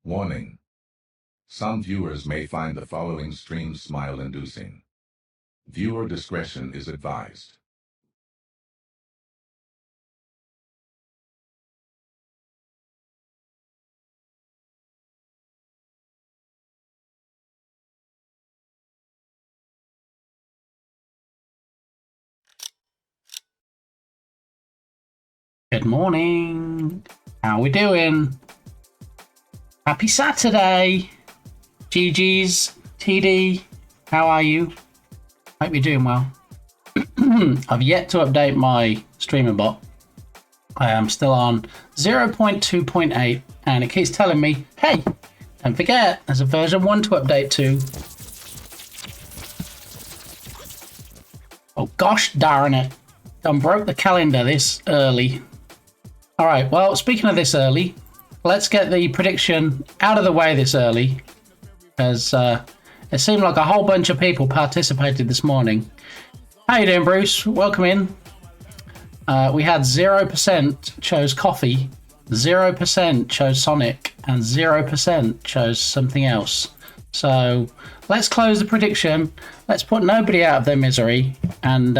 Warning. Some viewers may find the following stream smile-inducing. Viewer discretion is advised. Good morning. How we doing? Happy Saturday. GG's, TD, how are you? Hope you're doing well. I've yet to update my streamer bot. I am still on 0.2.8 and it keeps telling me, hey, don't forget, there's a version 1 to update to. Oh gosh darn it. Done broke the calendar this early. Alright, well, speaking of this early, let's get the prediction out of the way this early, as it seemed like a whole bunch of people participated this morning. How you doing, Bruce? Welcome in. We had 0% chose coffee, 0% chose Sonic, and 0% chose something else. So let's close the prediction. Let's put nobody out of their misery, and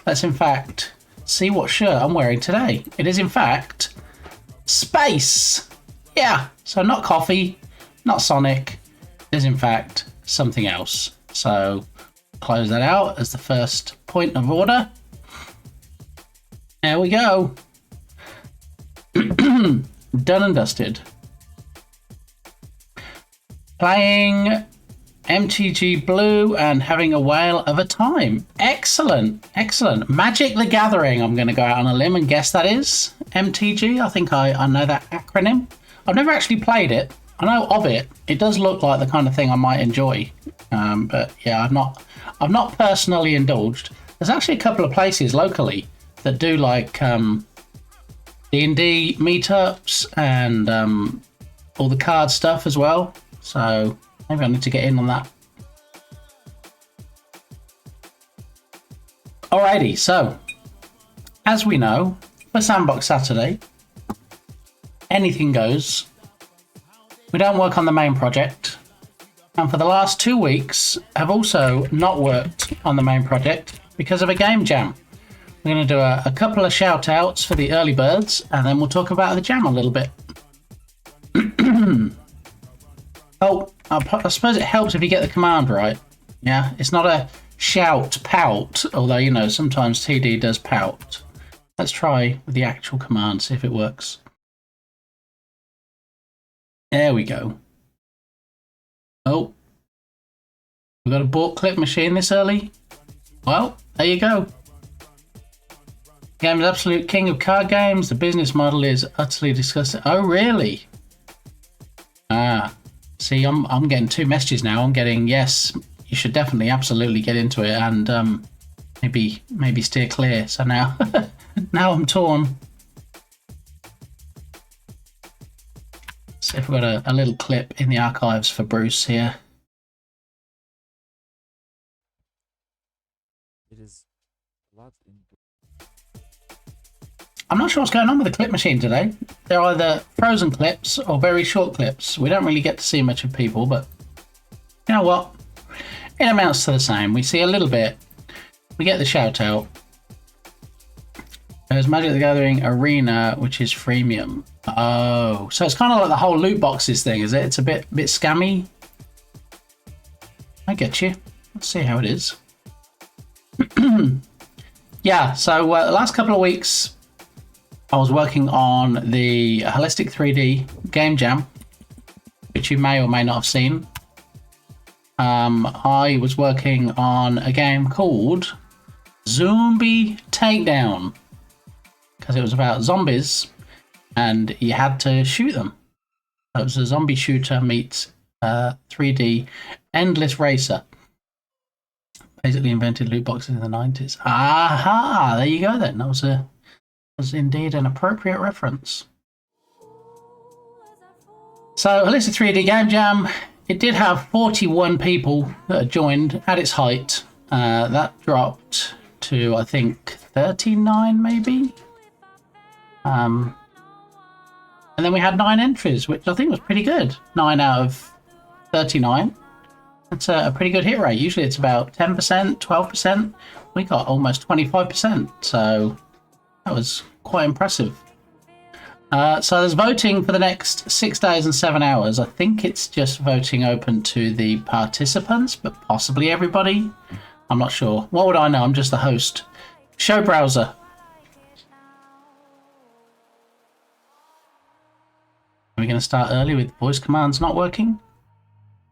let's in fact see what shirt I'm wearing today. It is in fact space. Yeah, so not coffee, not Sonic. It is in fact something else. So close that out as the first point of order. There we go. Done and dusted. Playing MTG Blue and having a whale of a time. Excellent, excellent. Magic the Gathering, I'm going to go out on a limb and guess that is MTG. I think I know that acronym. I've never actually played it. I know of it. It does look like the kind of thing I might enjoy. But yeah, I've not personally indulged. There's actually a couple of places locally that do like D&D meetups and all the card stuff as well. So maybe I need to get in on that. Alrighty, so as we know, for Sandbox Saturday, anything goes. We don't work on the main project, and for the last 2 weeks have also not worked on the main project because of a game jam. We're going to do a couple of shout outs for the early birds, and then we'll talk about the jam a little bit. Oh, I suppose it helps if you get the command right. Yeah, it's not a shout pout, although, you know, sometimes TD does pout. Let's try with the actual command, see if it works. There we go. Oh, we've got a bought clip machine this early. Well, there you go. Game is absolute king of card games. The business model is utterly disgusting. Oh, really? Ah. See, I'm getting 2 messages now. I'm getting, yes, you should definitely, absolutely get into it, and maybe steer clear. So now, now I'm torn. See if we've got a little clip in the archives for Bruce here. It is a lot in. I'm not sure what's going on with the clip machine today. They're either frozen clips or very short clips. We don't really get to see much of people, but you know what? It amounts to the same. We see a little bit. We get the shout out. There's Magic the Gathering Arena, which is freemium. Oh, so it's kind of like the whole loot boxes thing, is it? It's a bit scammy. I get you. Let's see how it is. Yeah, so the last couple of weeks I was working on the Holistic 3D Game Jam, which you may or may not have seen. I was working on a game called Zombie Takedown, because it was about zombies and you had to shoot them. It was a zombie shooter meets 3D endless racer. Basically invented loot boxes in the 90s. Aha! There you go then. That was indeed an appropriate reference. So, Holistic 3D Game Jam, it did have 41 people that had joined at its height. That dropped to, I think, 39 maybe? And then we had 9 entries, which I think was pretty good. 9 out of 39. That's a pretty good hit rate. Usually it's about 10%, 12%. We got almost 25%. So that was quite impressive. So there's voting for the next 6 days and 7 hours. I think it's just voting open to the participants, but possibly everybody. I'm not sure. What would I know? I'm just the host. Show browser. Are we going to start early with voice commands not working?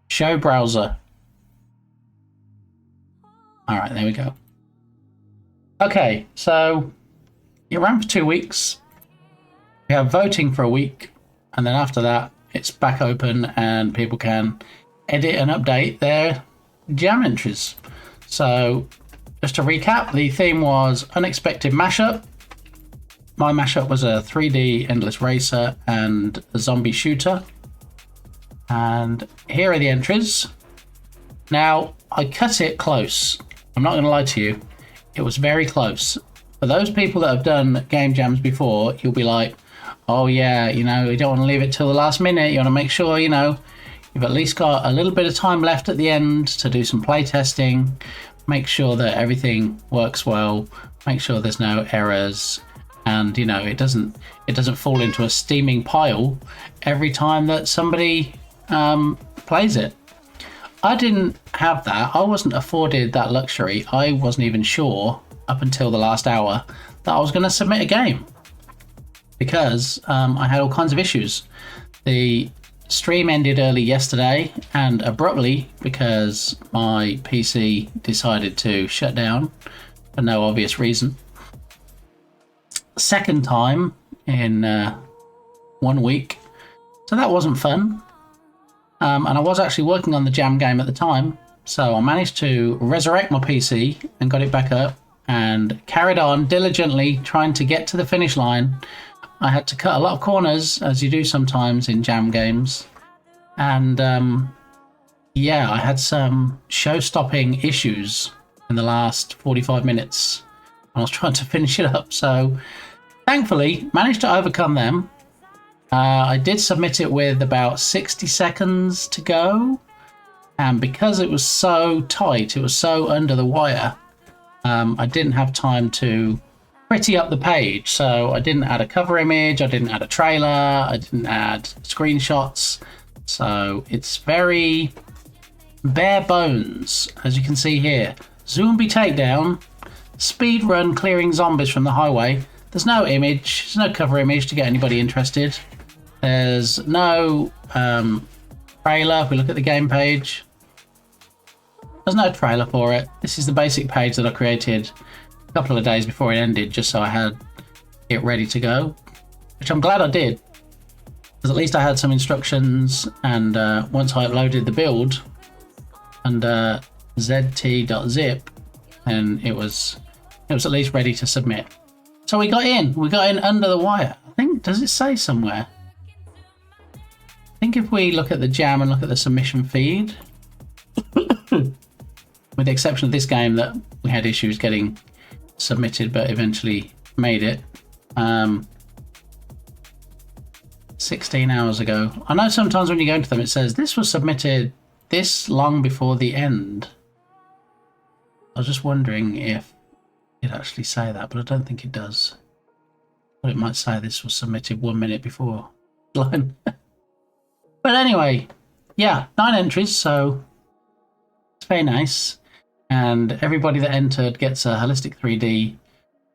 Show browser. All right, there we go. Okay, so it ran for 2 weeks. We have voting for a week, and then after that, it's back open and people can edit and update their jam entries. So, just to recap, the theme was Unexpected Mashup. My mashup was a 3D Endless Racer and a zombie shooter. And here are the entries. Now, I cut it close. I'm not going to lie to you. It was very close. For those people that have done game jams before, you'll be like, oh yeah, you know, you don't want to leave it till the last minute. You want to make sure, you know, you've at least got a little bit of time left at the end to do some play testing. Make sure that everything works well. Make sure there's no errors. And, you know, it doesn't fall into a steaming pile every time that somebody plays it. I didn't have that. I wasn't afforded that luxury. I wasn't even sure up until the last hour that I was going to submit a game because I had all kinds of issues. The stream ended early yesterday and abruptly because my PC decided to shut down for no obvious reason. Second time in 1 week, so that wasn't fun. And I was actually working on the jam game at the time, so I managed to resurrect my PC and got it back up and carried on diligently trying to get to the finish line. I had to cut a lot of corners, as you do sometimes in jam games, and yeah, I had some show-stopping issues in the last 45 minutes. I was trying to finish it up, so thankfully managed to overcome them. I did submit it with about 60 seconds to go, and because it was so tight, it was so under the wire, I didn't have time to pretty up the page. So I didn't add a cover image, I didn't add a trailer, I didn't add screenshots. So it's very bare bones, as you can see here. Zombie takedown, speed run clearing zombies from the highway. There's no image, there's no cover image to get anybody interested. There's no trailer. If we look at the game page, there's no trailer for it. This is the basic page that I created a couple of days before it ended, just so I had it ready to go, which I'm glad I did, because at least I had some instructions, and once I uploaded the build under zt.zip, and it was at least ready to submit. So we got in under the wire. I think, does it say somewhere? I think if we look at the jam and look at the submission feed, with the exception of this game that we had issues getting submitted but eventually made it 16 hours ago. I know sometimes when you go into them it says this was submitted this long before the end. I was just wondering if it actually say that, but I don't think it does. But it might say this was submitted 1 minute before line. But anyway, yeah, 9 entries, so it's very nice. And everybody that entered gets a Holistic 3D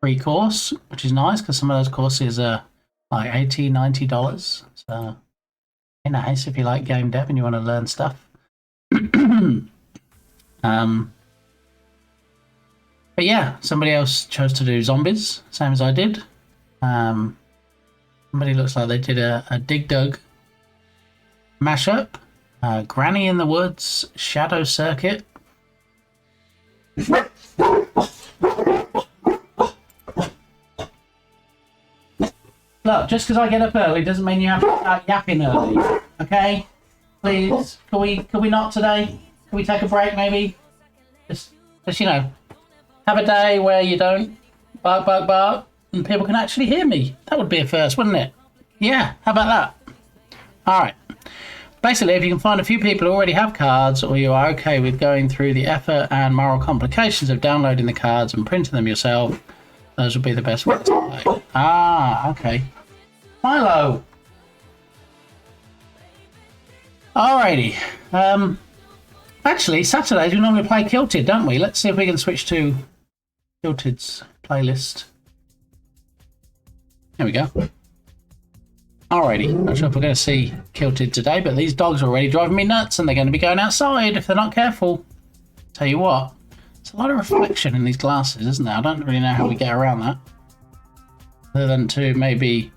free course, which is nice because some of those courses are like $80, $90. So very nice if you like game dev and you want to learn stuff. But yeah, somebody else chose to do zombies, same as I did. Somebody looks like they did a Dig Dug mashup. Granny in the Woods, Shadow Circuit. Look, just because I get up early doesn't mean you have to start yapping early, okay? Please, can we not today? Can we take a break maybe? Just you know, have a day where you don't bark, and people can actually hear me. That would be a first, wouldn't it? Yeah, how about that? All right. Basically, if you can find a few people who already have cards, or you are okay with going through the effort and moral complications of downloading the cards and printing them yourself, those would be the best ways to play. Ah, okay. Milo. Alrighty. Actually, Saturdays we normally play Kilted, don't we? Let's see if we can switch to Kilted's playlist. There we go. Alrighty, not sure if we're going to see Kilted today, but these dogs are already driving me nuts and they're going to be going outside if they're not careful. Tell you what, there's a lot of reflection in these glasses, isn't there? I don't really know how we get around that. Other than to maybe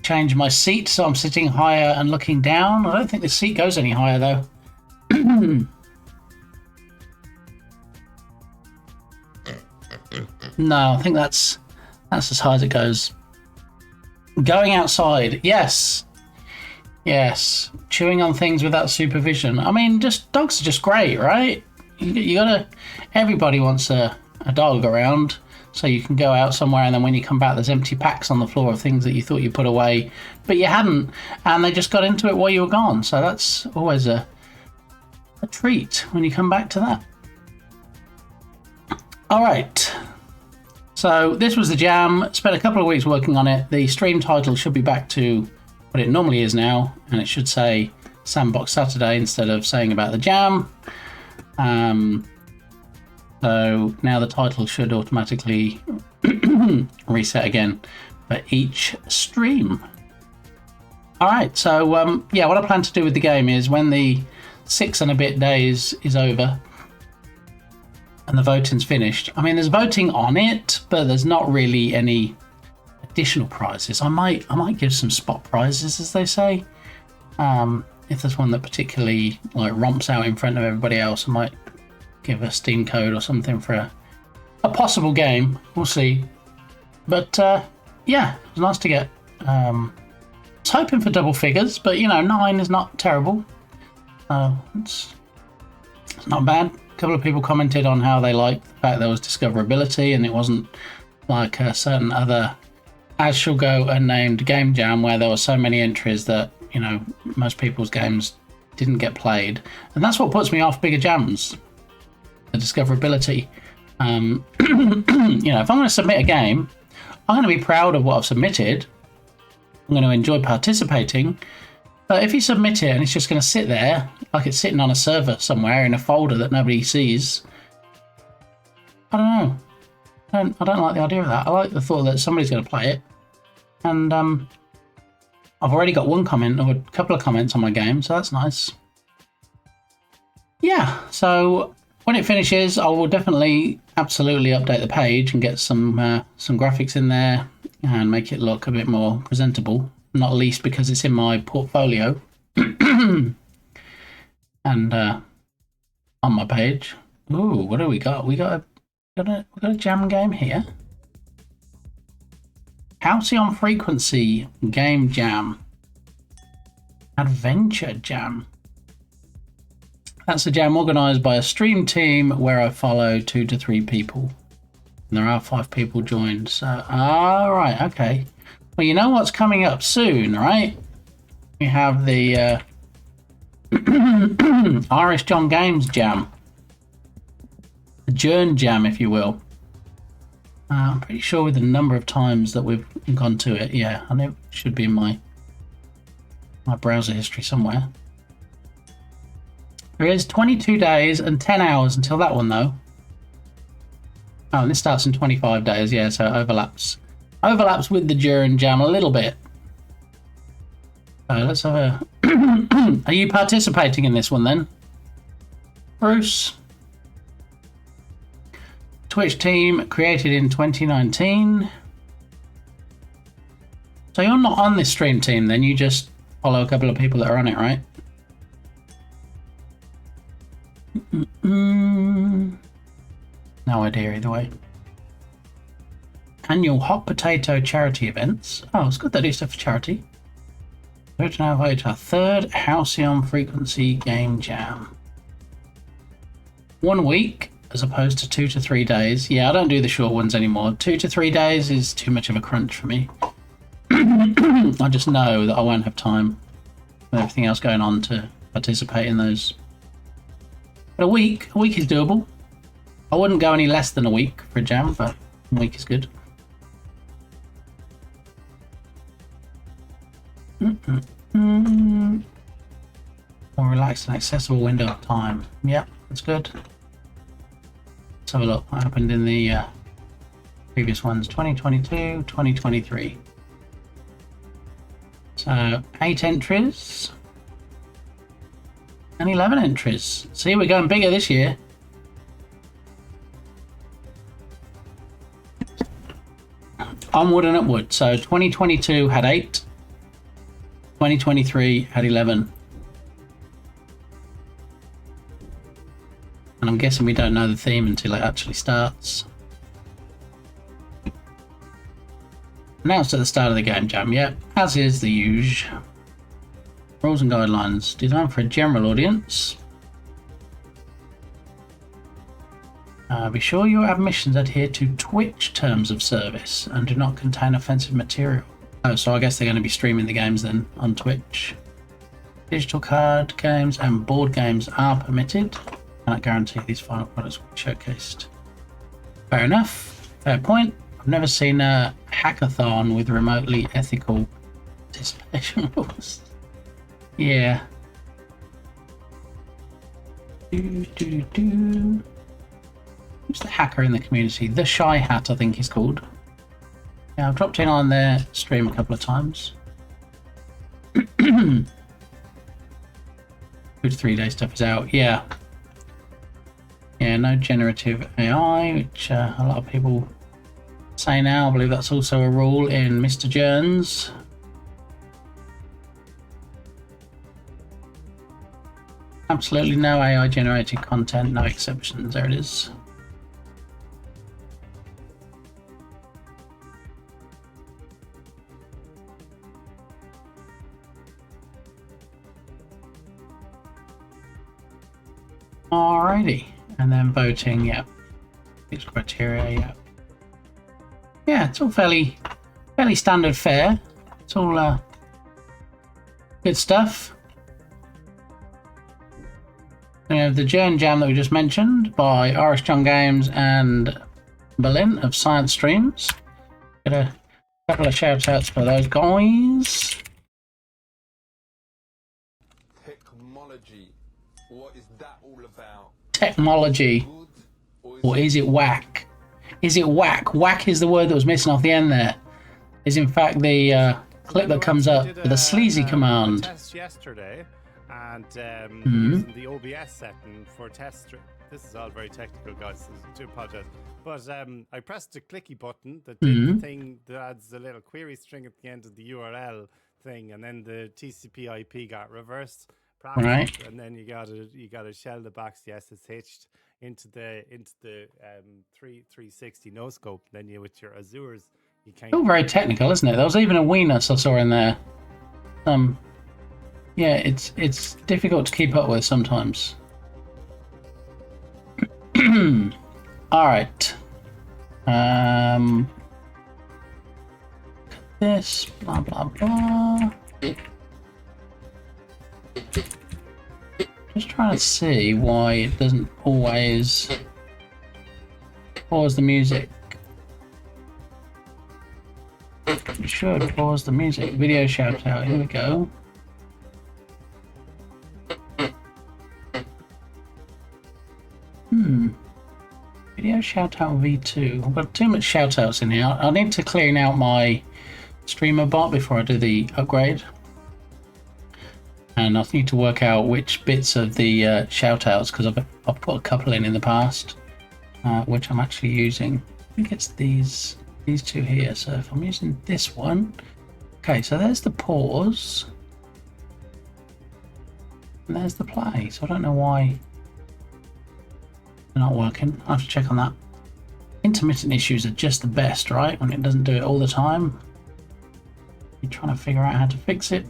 change my seat so I'm sitting higher and looking down. I don't think the seat goes any higher though. No, I think that's as high as it goes. Going outside, yes. Chewing on things without supervision. I mean, just dogs are just great, right? You gotta. Everybody wants a dog around, so you can go out somewhere, and then when you come back, there's empty packs on the floor of things that you thought you put away, but you hadn't, and they just got into it while you were gone. So that's always a treat when you come back to that. All right. So this was the jam. Spent a couple of weeks working on it. The stream title should be back to what it normally is now, and it should say Sandbox Saturday instead of saying about the jam. So now the title should automatically reset again for each stream. All right, so yeah, what I plan to do with the game is when the 6 and a bit days is over and the voting's finished. I mean, there's voting on it, but there's not really any additional prizes. I might give some spot prizes, as they say. If there's one that particularly like romps out in front of everybody else, I might give a Steam code or something for a possible game. We'll see. But yeah, it was nice to get. I was hoping for double figures, but you know, 9 is not terrible. It's not bad. A couple of people commented on how they liked the fact there was discoverability and it wasn't like a certain other As Shall Go Unnamed game jam where there were so many entries that, you know, most people's games didn't get played. And that's what puts me off bigger jams, the discoverability. You know, if I'm going to submit a game, I'm going to be proud of what I've submitted. I'm going to enjoy participating. But if you submit it and it's just going to sit there, like it's sitting on a server somewhere in a folder that nobody sees, I don't know. I don't like the idea of that. I like the thought that somebody's going to play it. And I've already got one comment or a couple of comments on my game, so that's nice. Yeah, so when it finishes, I will definitely absolutely update the page and get some graphics in there and make it look a bit more presentable. Not least because it's in my portfolio and on my page. Ooh, what do we got? We got a jam game here. Halcyon Frequency Game Jam. Adventure Jam. That's a jam organised by a stream team where I follow 2 to 3 people. And there are 5 people joined. So, alright, okay. Well, you know what's coming up soon, right? We have the Irish John Games Jam. The Journ Jam, if you will. I'm pretty sure with the number of times that we've gone to it. Yeah, I know it should be in my browser history somewhere. There is 22 days and 10 hours until that one, though. Oh, and this starts in 25 days, yeah, so it overlaps. Overlaps with the Journ Jam a little bit. So let's have a... Are you participating in this one, then? Bruce? Twitch team created in 2019. So you're not on this stream team, then? You just follow a couple of people that are on it, right? No idea either way. Annual hot potato charity events. Oh, it's good they do stuff for charity. We're now invited to our 3rd Halcyon Frequency Game Jam. 1 week as opposed to 2 to 3 days. Yeah, I don't do the short ones anymore. 2 to 3 days is too much of a crunch for me. I just know that I won't have time with everything else going on to participate in those. But a week is doable. I wouldn't go any less than a week for a jam, but a week is good. More relaxed and accessible window of time. Yep, that's good. Let's have a look what happened in the previous ones. 2022, 2023. So 8 entries and 11 entries. See, we're going bigger this year. Onward and upward. So 2022 had 8. 2023 had 11. And I'm guessing we don't know the theme until it actually starts. Announced at the start of the game jam, yep, as is the usual. Rules and guidelines, designed for a general audience. Be sure your admissions adhere to Twitch terms of service and do not contain offensive material. Oh, so I guess they're going to be streaming the games then on Twitch. Digital card games and board games are permitted. Cannot guarantee these final products will be showcased. Fair enough. Fair point. I've never seen a hackathon with remotely ethical participation rules. Yeah. Who's the hacker in the community? The Shy Hat, I think he's called. Yeah, I've dropped in on their stream a couple of times. 2 to 3 day stuff is out. Yeah. Yeah, no generative AI, which a lot of people say now. I believe that's also a rule in Mr. Jones. Absolutely no AI generated content, no exceptions. There it is. Alrighty, and then voting, yeah. Fixed criteria, yeah. Yeah, it's all fairly standard fare. It's all good stuff. We have the Journ Jam that we just mentioned by Irish John Games and Berlin of Science Streams. Get a couple of shout outs for those guys. Technology. What is that all about? Technology. Or is it whack? Is it whack? Whack is the word that was missing off the end there. Is in fact the clip that comes up with a sleazy command. Test yesterday, and using the OBS setting for test. This is all very technical, guys. So I do apologize. But I pressed the clicky button that did the thing that adds the little query string at the end of the URL thing, and then the TCP/IP got reversed. Right. And then you gotta shell the box the SSH into the 360 no scope. Then you with your Azures you can't. Still very technical, isn't it? There was even a weenus I saw in there. Yeah, it's difficult to keep up with sometimes. All right. This blah blah blah. Just trying to see why it doesn't always pause the music. It should pause the music. Video shout out. Here we go. Video shout out V2. I've got too much shout outs in here. I need to clean out my streamer bot before I do the upgrade. And I need to work out which bits of the shout outs, because I've put a couple in the past, which I'm actually using. I think it's these two here. So if I'm using this one, okay, so there's the pause. And there's the play. So I don't know why they're not working. I have to check on that. Intermittent issues are just the best, right? When it doesn't do it all the time. You're trying to figure out how to fix it.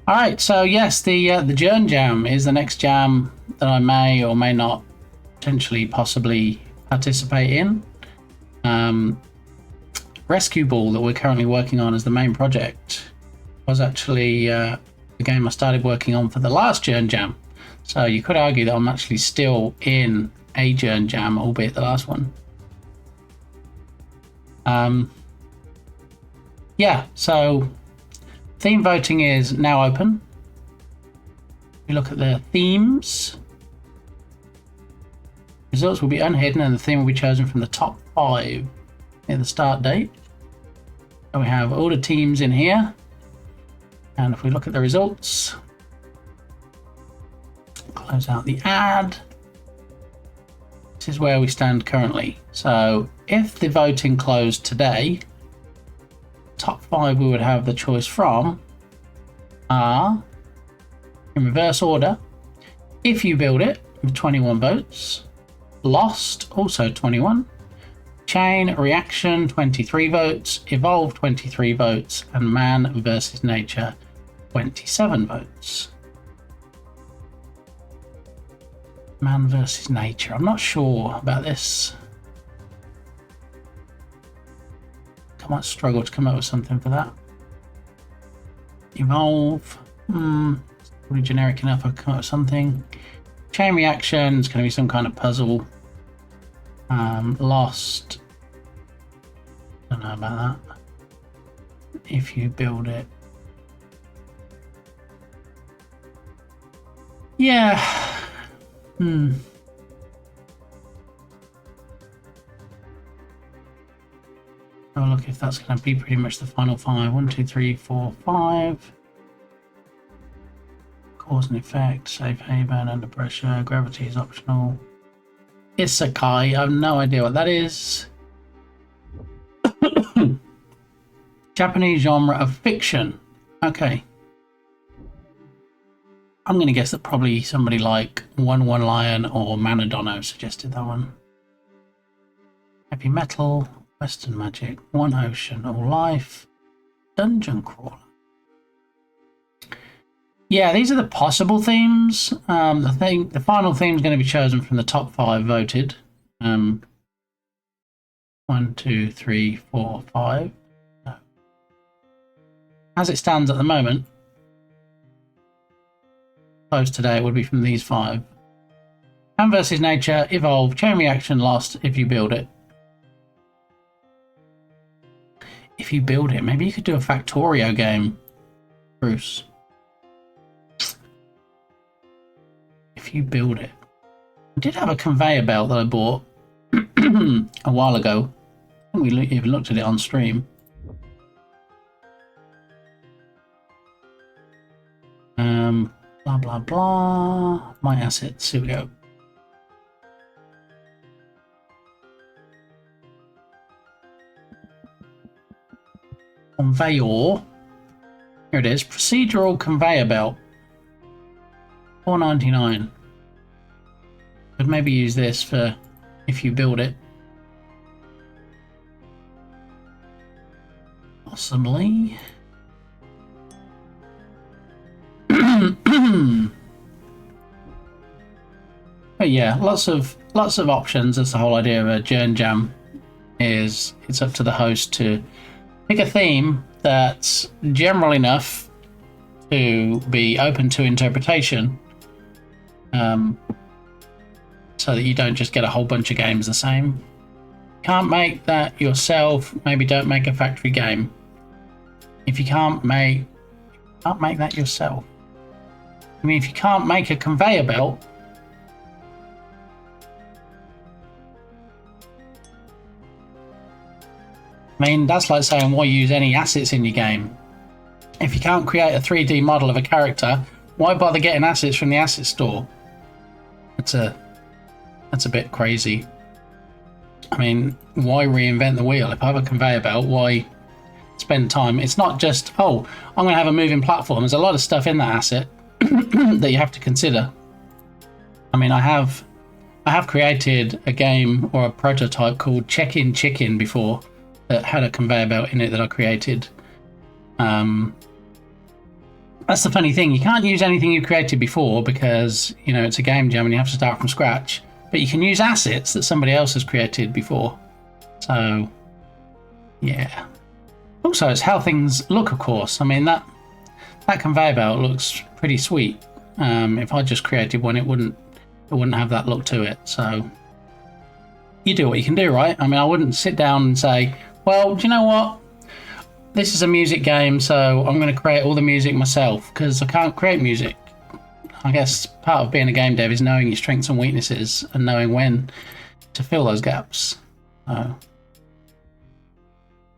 All right, so yes, the Journ Jam is the next jam that I may or may not potentially possibly participate in. Rescue Ball that we're currently working on as the main project was actually the game I started working on for the last Journ Jam. So you could argue that I'm actually still in a Journ Jam, albeit the last one. Yeah, so theme voting is now open. We look at the themes. Results will be unhidden and the theme will be chosen from the top 5 near the start date. So we have all the teams in here. And if we look at the results, close out the ad. This is where we stand currently. So if the voting closed today, top 5 we would have the choice from are, in reverse order, If You Build It with 21 votes, Lost also 21, Chain Reaction 23 votes, Evolve 23 votes, and Man vs Nature 27 votes. Man vs Nature. I'm not sure about this. I might struggle to come up with something for that. Evolve. Probably generic enough. I'll come up with something. Chain Reaction is going to be some kind of puzzle. Lost. Don't know about that. If You Build It. Yeah. Have a look if that's going to be pretty much the final 5. 1, 2, 3, 4, 5. Cause and effect, safe haven, under pressure, gravity is optional. Isekai, I have no idea what that is. Japanese genre of fiction. Okay. I'm going to guess that probably somebody like One Lion or Manadono suggested that one. Heavy metal, Western magic, One Ocean, All Life, Dungeon Crawler. Yeah, these are the possible themes. The final theme is going to be chosen from the top 5 voted. 1, 2, 3, 4, 5. No. As it stands at the moment, close today, it would be from these 5. Man vs Nature, Evolve, Chain Reaction, Lost, If You Build It. If You Build It, maybe you could do a Factorio game, Bruce. If You Build It. I did have a conveyor belt that I bought a while ago. I think we even looked at it on stream. Blah, blah, blah. My assets. Here we go. Conveyor. Here it is. Procedural conveyor belt. $4.99. Could maybe use this for If You Build It. Possibly. But yeah, lots of options. That's the whole idea of a Journ Jam. Is it's up to the host to pick a theme that's general enough to be open to interpretation, so that you don't just get a whole bunch of games the same. Can't make that yourself, maybe don't make a factory game. If you can't make that yourself. I mean, if you can't make a conveyor belt, I mean, that's like saying why use any assets in your game. If you can't create a 3D model of a character, why bother getting assets from the asset store? That's a bit crazy. I mean, why reinvent the wheel? If I have a conveyor belt, why spend time? It's not just, oh, I'm going to have a moving platform. There's a lot of stuff in that asset that you have to consider. I mean, I have created a game or a prototype called Check-In Chicken before that had a conveyor belt in it that I created. That's the funny thing. You can't use anything you created before because, you know, it's a game jam and you have to start from scratch. But you can use assets that somebody else has created before. So, Yeah. Also, it's how things look, of course. I mean, that conveyor belt looks pretty sweet. If I just created one, it wouldn't have that look to it. So you do what you can do, right? I mean, I wouldn't sit down and say, well, do you know what? This is a music game, so I'm going to create all the music myself, because I can't create music. I guess part of being a game dev is knowing your strengths and weaknesses and knowing when to fill those gaps.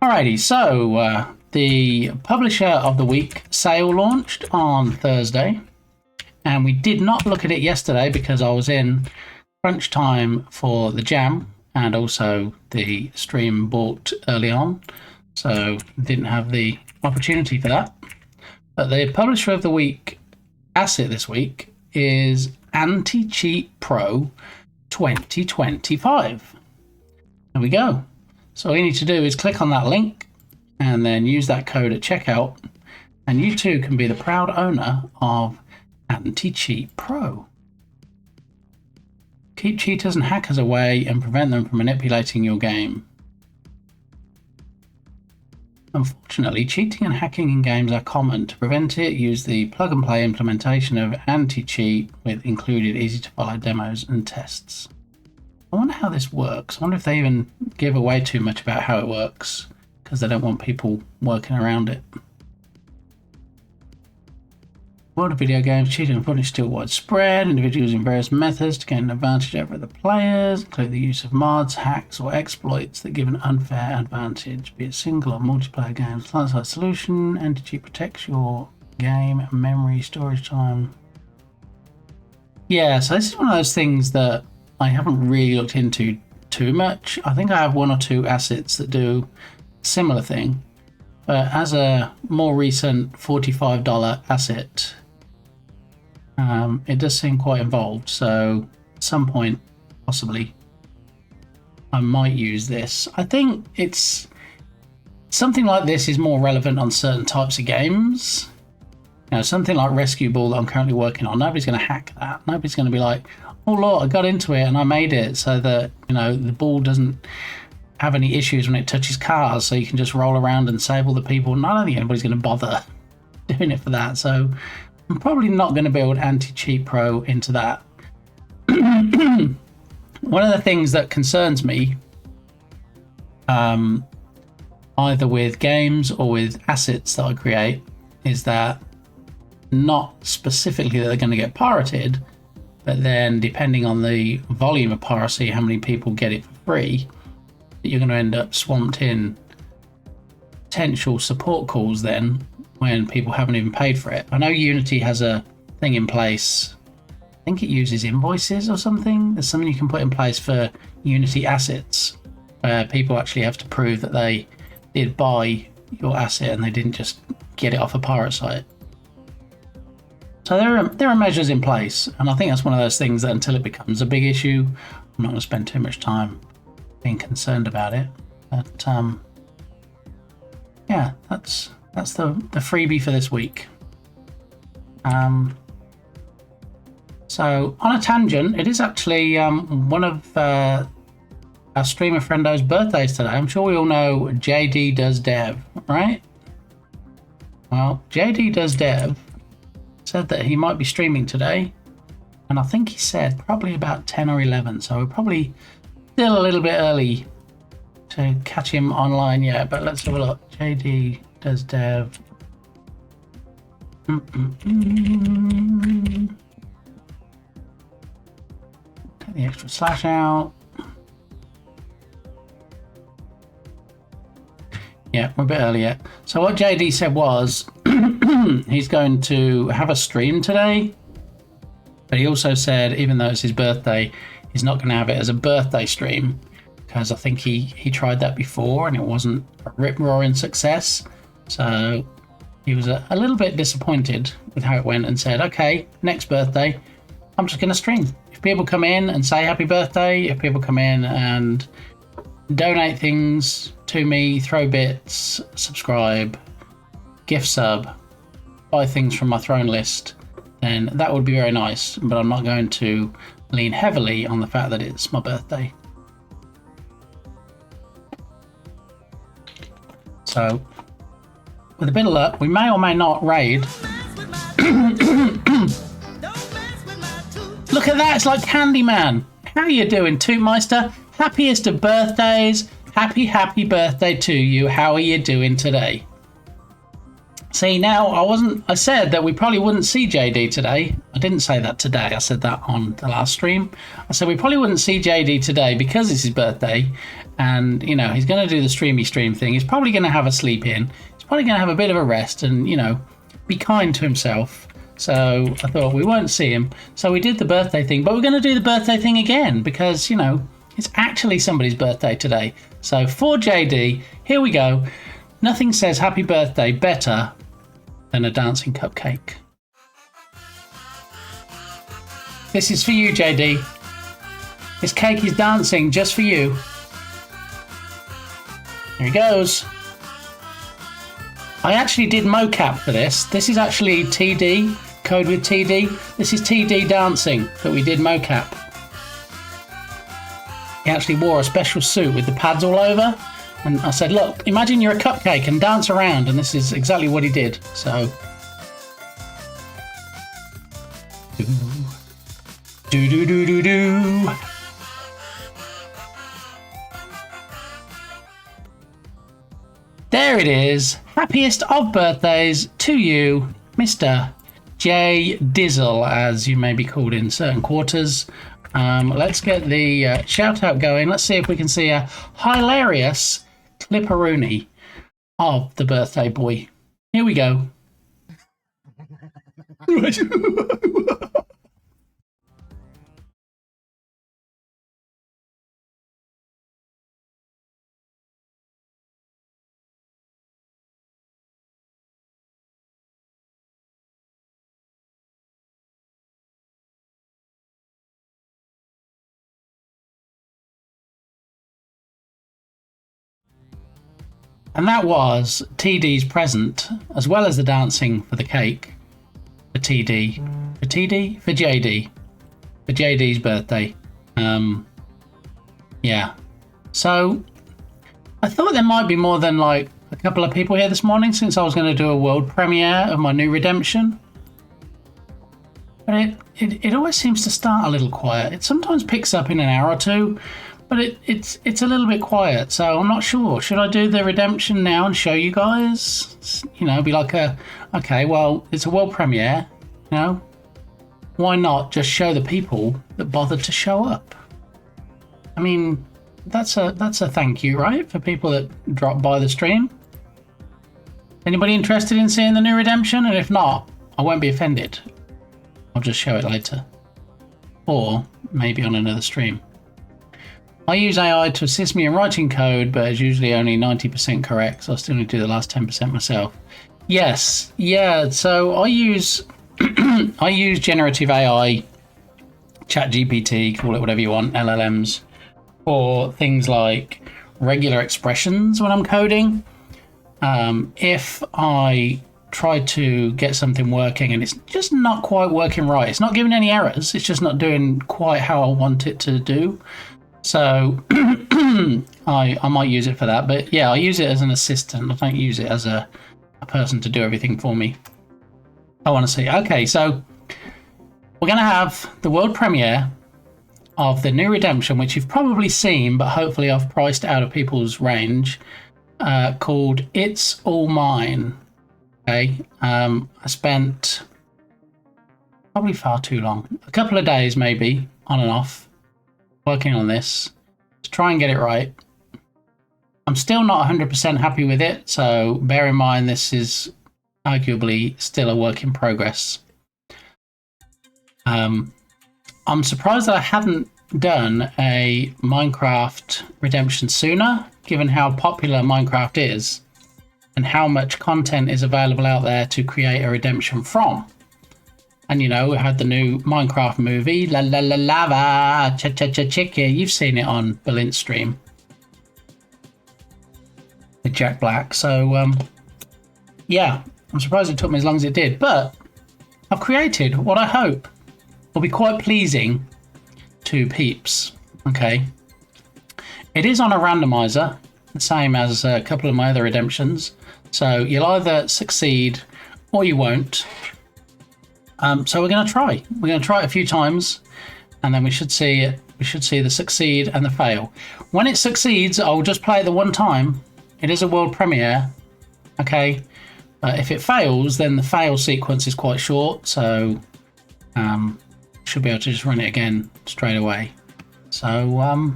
Alrighty, so the Publisher of the Week sale launched on Thursday, and we did not look at it yesterday because I was in crunch time for the jam, and also the stream bought early on, so didn't have the opportunity for that. But the Publisher of the Week asset this week is Anti-Cheat Pro 2025. There we go. So all you need to do is click on that link and then use that code at checkout, and you too can be the proud owner of Anti-Cheat Pro. Keep cheaters and hackers away and prevent them from manipulating your game. Unfortunately, cheating and hacking in games are common. To prevent it, use the plug-and-play implementation of anti-cheat with included easy-to-follow demos and tests. I wonder how this works. I wonder if they even give away too much about how it works, because they don't want people working around it. World of video games, cheating unfortunately is still widespread. Individuals in various methods to gain an advantage over other players, including the use of mods, hacks, or exploits that give an unfair advantage, be it single or multiplayer games. Client-side solution, anti-cheat protects your game, memory, storage time. Yeah, so this is one of those things that I haven't really looked into too much. I think I have one or two assets that do a similar thing, but as a more recent $45 asset, it does seem quite involved, so at some point possibly I might use this. I think it's something like this is more relevant on certain types of games. You know, something like Rescue Ball that I'm currently working on, nobody's going to hack that. Nobody's going to be like, oh look, I got into it and I made it so that, you know, the ball doesn't have any issues when it touches cars, so you can just roll around and save all the people. And I don't think anybody's going to bother doing it for that, so I'm probably not going to build Anti-Cheat Pro into that. One of the things that concerns me, either with games or with assets that I create, is that not specifically that they're going to get pirated, but then depending on the volume of piracy, how many people get it for free, you're going to end up swamped in potential support calls then when people haven't even paid for it. I know Unity has a thing in place. I think it uses invoices or something. There's something you can put in place for Unity assets where people actually have to prove that they did buy your asset and they didn't just get it off a pirate site. So there are measures in place, and I think that's one of those things that until it becomes a big issue, I'm not going to spend too much time being concerned about it. But yeah, that's the freebie for this week. So on a tangent, it is actually one of our streamer friendo's birthdays today. I'm sure we all know JD Does Dev, right? Well, JD Does Dev said that he might be streaming today, and I think he said probably about 10 or 11, so we're probably still a little bit early to catch him online yet, but let's have a look. JD Does Dev. Take the extra slash out. Yeah, we're a bit early yet. So what JD said was he's going to have a stream today, but he also said even though it's his birthday, he's not going to have it as a birthday stream because I think he tried that before and it wasn't a rip-roaring success. So he was a little bit disappointed with how it went and said, okay, next birthday, I'm just going to stream. If people come in and say happy birthday, if people come in and donate things to me, throw bits, subscribe, gift sub, buy things from my throne list, then that would be very nice, but I'm not going to lean heavily on the fact that it's my birthday. So, with a bit of luck, we may or may not raid. Look at that, it's like Candyman. How you doing, Tootmeister? Happiest of birthdays. Happy birthday to you. How are you doing today? See, now I said that we probably wouldn't see JD today. I didn't say that today. I said that on the last stream. I said we probably wouldn't see JD today because it's his birthday. And, you know, he's going to do the stream thing. He's probably going to have a sleep in. He's probably going to have a bit of a rest and, you know, be kind to himself. So I thought we won't see him. So we did the birthday thing. But we're going to do the birthday thing again because, you know, it's actually somebody's birthday today. So for JD, here we go. Nothing says happy birthday better than a dancing cupcake. This is for you, JD. This cake is dancing just for you. Here he goes. I actually did mocap for this. This is actually TD, code with TD. This is TD dancing that we did mocap. He actually wore a special suit with the pads all over. And I said, look, imagine you're a cupcake and dance around. And this is exactly what he did. So. Do. There it is. Happiest of birthdays to you, Mr. J Dizzle, as you may be called in certain quarters. Let's get the shout out going. Let's see if we can see a hilarious clipperoonie of the birthday boy. Here we go. And that was TD's present, as well as the dancing for the cake for TD. For TD? For JD. For JD's birthday. Yeah. So, I thought there might be more than like a couple of people here this morning since I was going to do a world premiere of my new Redemption. But it always seems to start a little quiet. It sometimes picks up in an hour or two. But it's a little bit quiet, so I'm not sure. Should I do the Redemption now and show you guys? You know, be like okay, well, it's a world premiere, you know? Why not just show the people that bothered to show up? I mean, that's a thank you, right? For people that drop by the stream. Anybody interested in seeing the new Redemption? And if not, I won't be offended. I'll just show it later. Or maybe on another stream. I use AI to assist me in writing code, but it's usually only 90% correct, so I still need to do the last 10% myself. Yes, yeah, so I use I use generative AI, ChatGPT, call it whatever you want, LLMs, for things like regular expressions when I'm coding. If I try to get something working and it's just not quite working right, it's not giving any errors, it's just not doing quite how I want it to do. So I might use it for that, but yeah, I use it as an assistant. I don't use it as a person to do everything for me. I want to see. Okay, so we're going to have the world premiere of the new Redemption, which you've probably seen, but hopefully I've priced out of people's range, called It's All Mine. Okay, I spent probably far too long, a couple of days maybe, on and off, working on this to try and get it right. I'm still not 100% happy with it, so bear in mind this is arguably still a work in progress. I'm surprised that I hadn't done a Minecraft Redemption sooner, given how popular Minecraft is and how much content is available out there to create a redemption from. And, you know, we had the new Minecraft movie, La La La Lava, Cha Cha Cha Chicky. You've seen it on Balint's stream with Jack Black. So, yeah, I'm surprised it took me as long as it did. But I've created what I hope will be quite pleasing to peeps. Okay. It is on a randomizer. the same as a couple of my other redemptions. So you'll either succeed or you won't. So we're going to try. We're going to try it a few times, and then we should see it. We should see the succeed and the fail. When it succeeds, I'll just play it the one time. It is a world premiere, okay? If it fails, then the fail sequence is quite short, so should be able to just run it again straight away. So,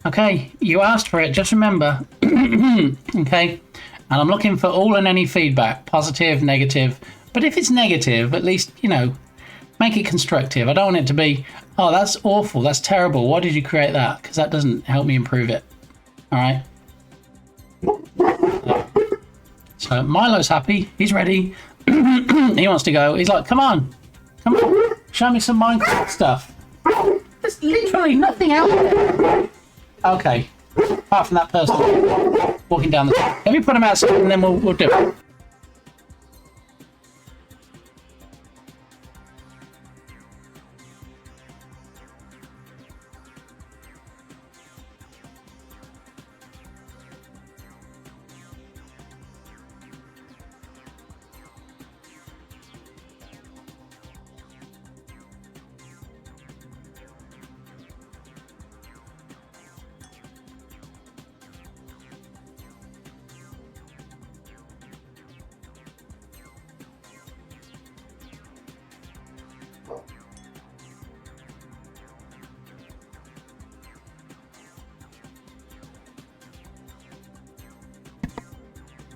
okay, you asked for it. Just remember, okay? And I'm looking for all and any feedback, positive, negative. But if it's negative, at least, you know, make it constructive. I don't want it to be, oh, that's awful, that's terrible. Why did you create that? Because that doesn't help me improve it. All right. So Milo's happy. He's ready. He wants to go. He's like, come on. Show me some Minecraft stuff. There's literally nothing out there. Okay. Apart from that person walking down the... Let me put him outside and then we'll do it.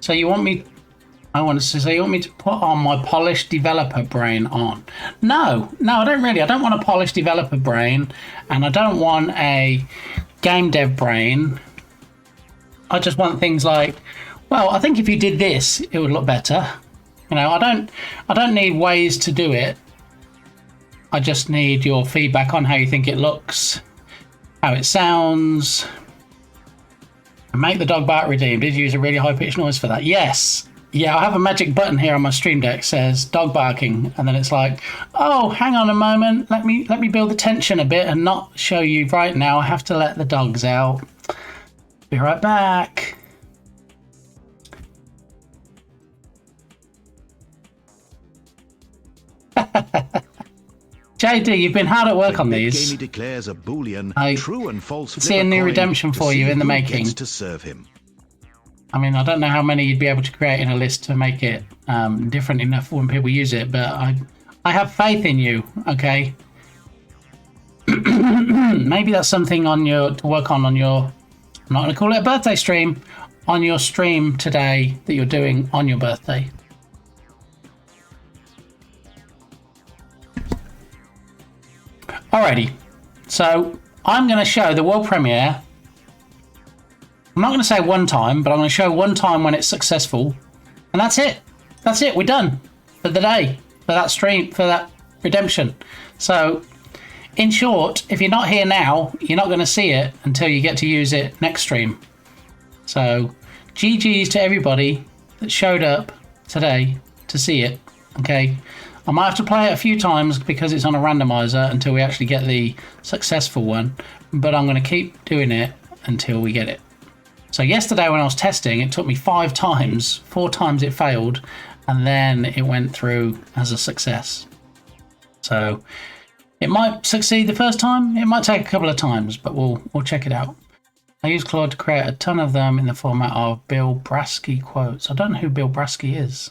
So you want me... I want to say, you want me to put on my polished developer brain on? No, I don't really. I don't want a polished developer brain, and I don't want a game dev brain. I just want things like, well, I think if you did this, it would look better. You know, I don't need ways to do it. I just need your feedback on how you think it looks, how it sounds. And make the dog bark redeem. Did you use a really high-pitched noise for that? Yes. Yeah, I have a magic button here on my Stream Deck says dog barking, and then it's like, oh, hang on a moment, let me build the tension a bit and not show you right now. I have to let the dogs out. Be right back. JD, you've been hard at work on these. Declares a Boolean, true and false. See a new redemption for you in the making. To serve him. I mean, I don't know how many you'd be able to create in a list to make it different enough when people use it, but I have faith in you. Okay. Maybe that's something to work on your. I'm not going to call it a birthday stream. On your stream today that you're doing on your birthday. Alrighty, so I'm going to show the world premiere. I'm not going to say one time, but I'm going to show one time when it's successful. And that's it. That's it. We're done for the day, for that stream, for that redemption. So, in short, if you're not here now, you're not going to see it until you get to use it next stream. So, GG's to everybody that showed up today to see it, okay? I might have to play it a few times because it's on a randomizer until we actually get the successful one, but I'm going to keep doing it until we get it. So yesterday when I was testing, it took me 5 times, 4 times it failed, and then it went through as a success. So it might succeed the first time, it might take a couple of times, but we'll check it out. I use Claude to create a ton of them in the format of Bill Brasky quotes. I don't know who Bill Brasky is.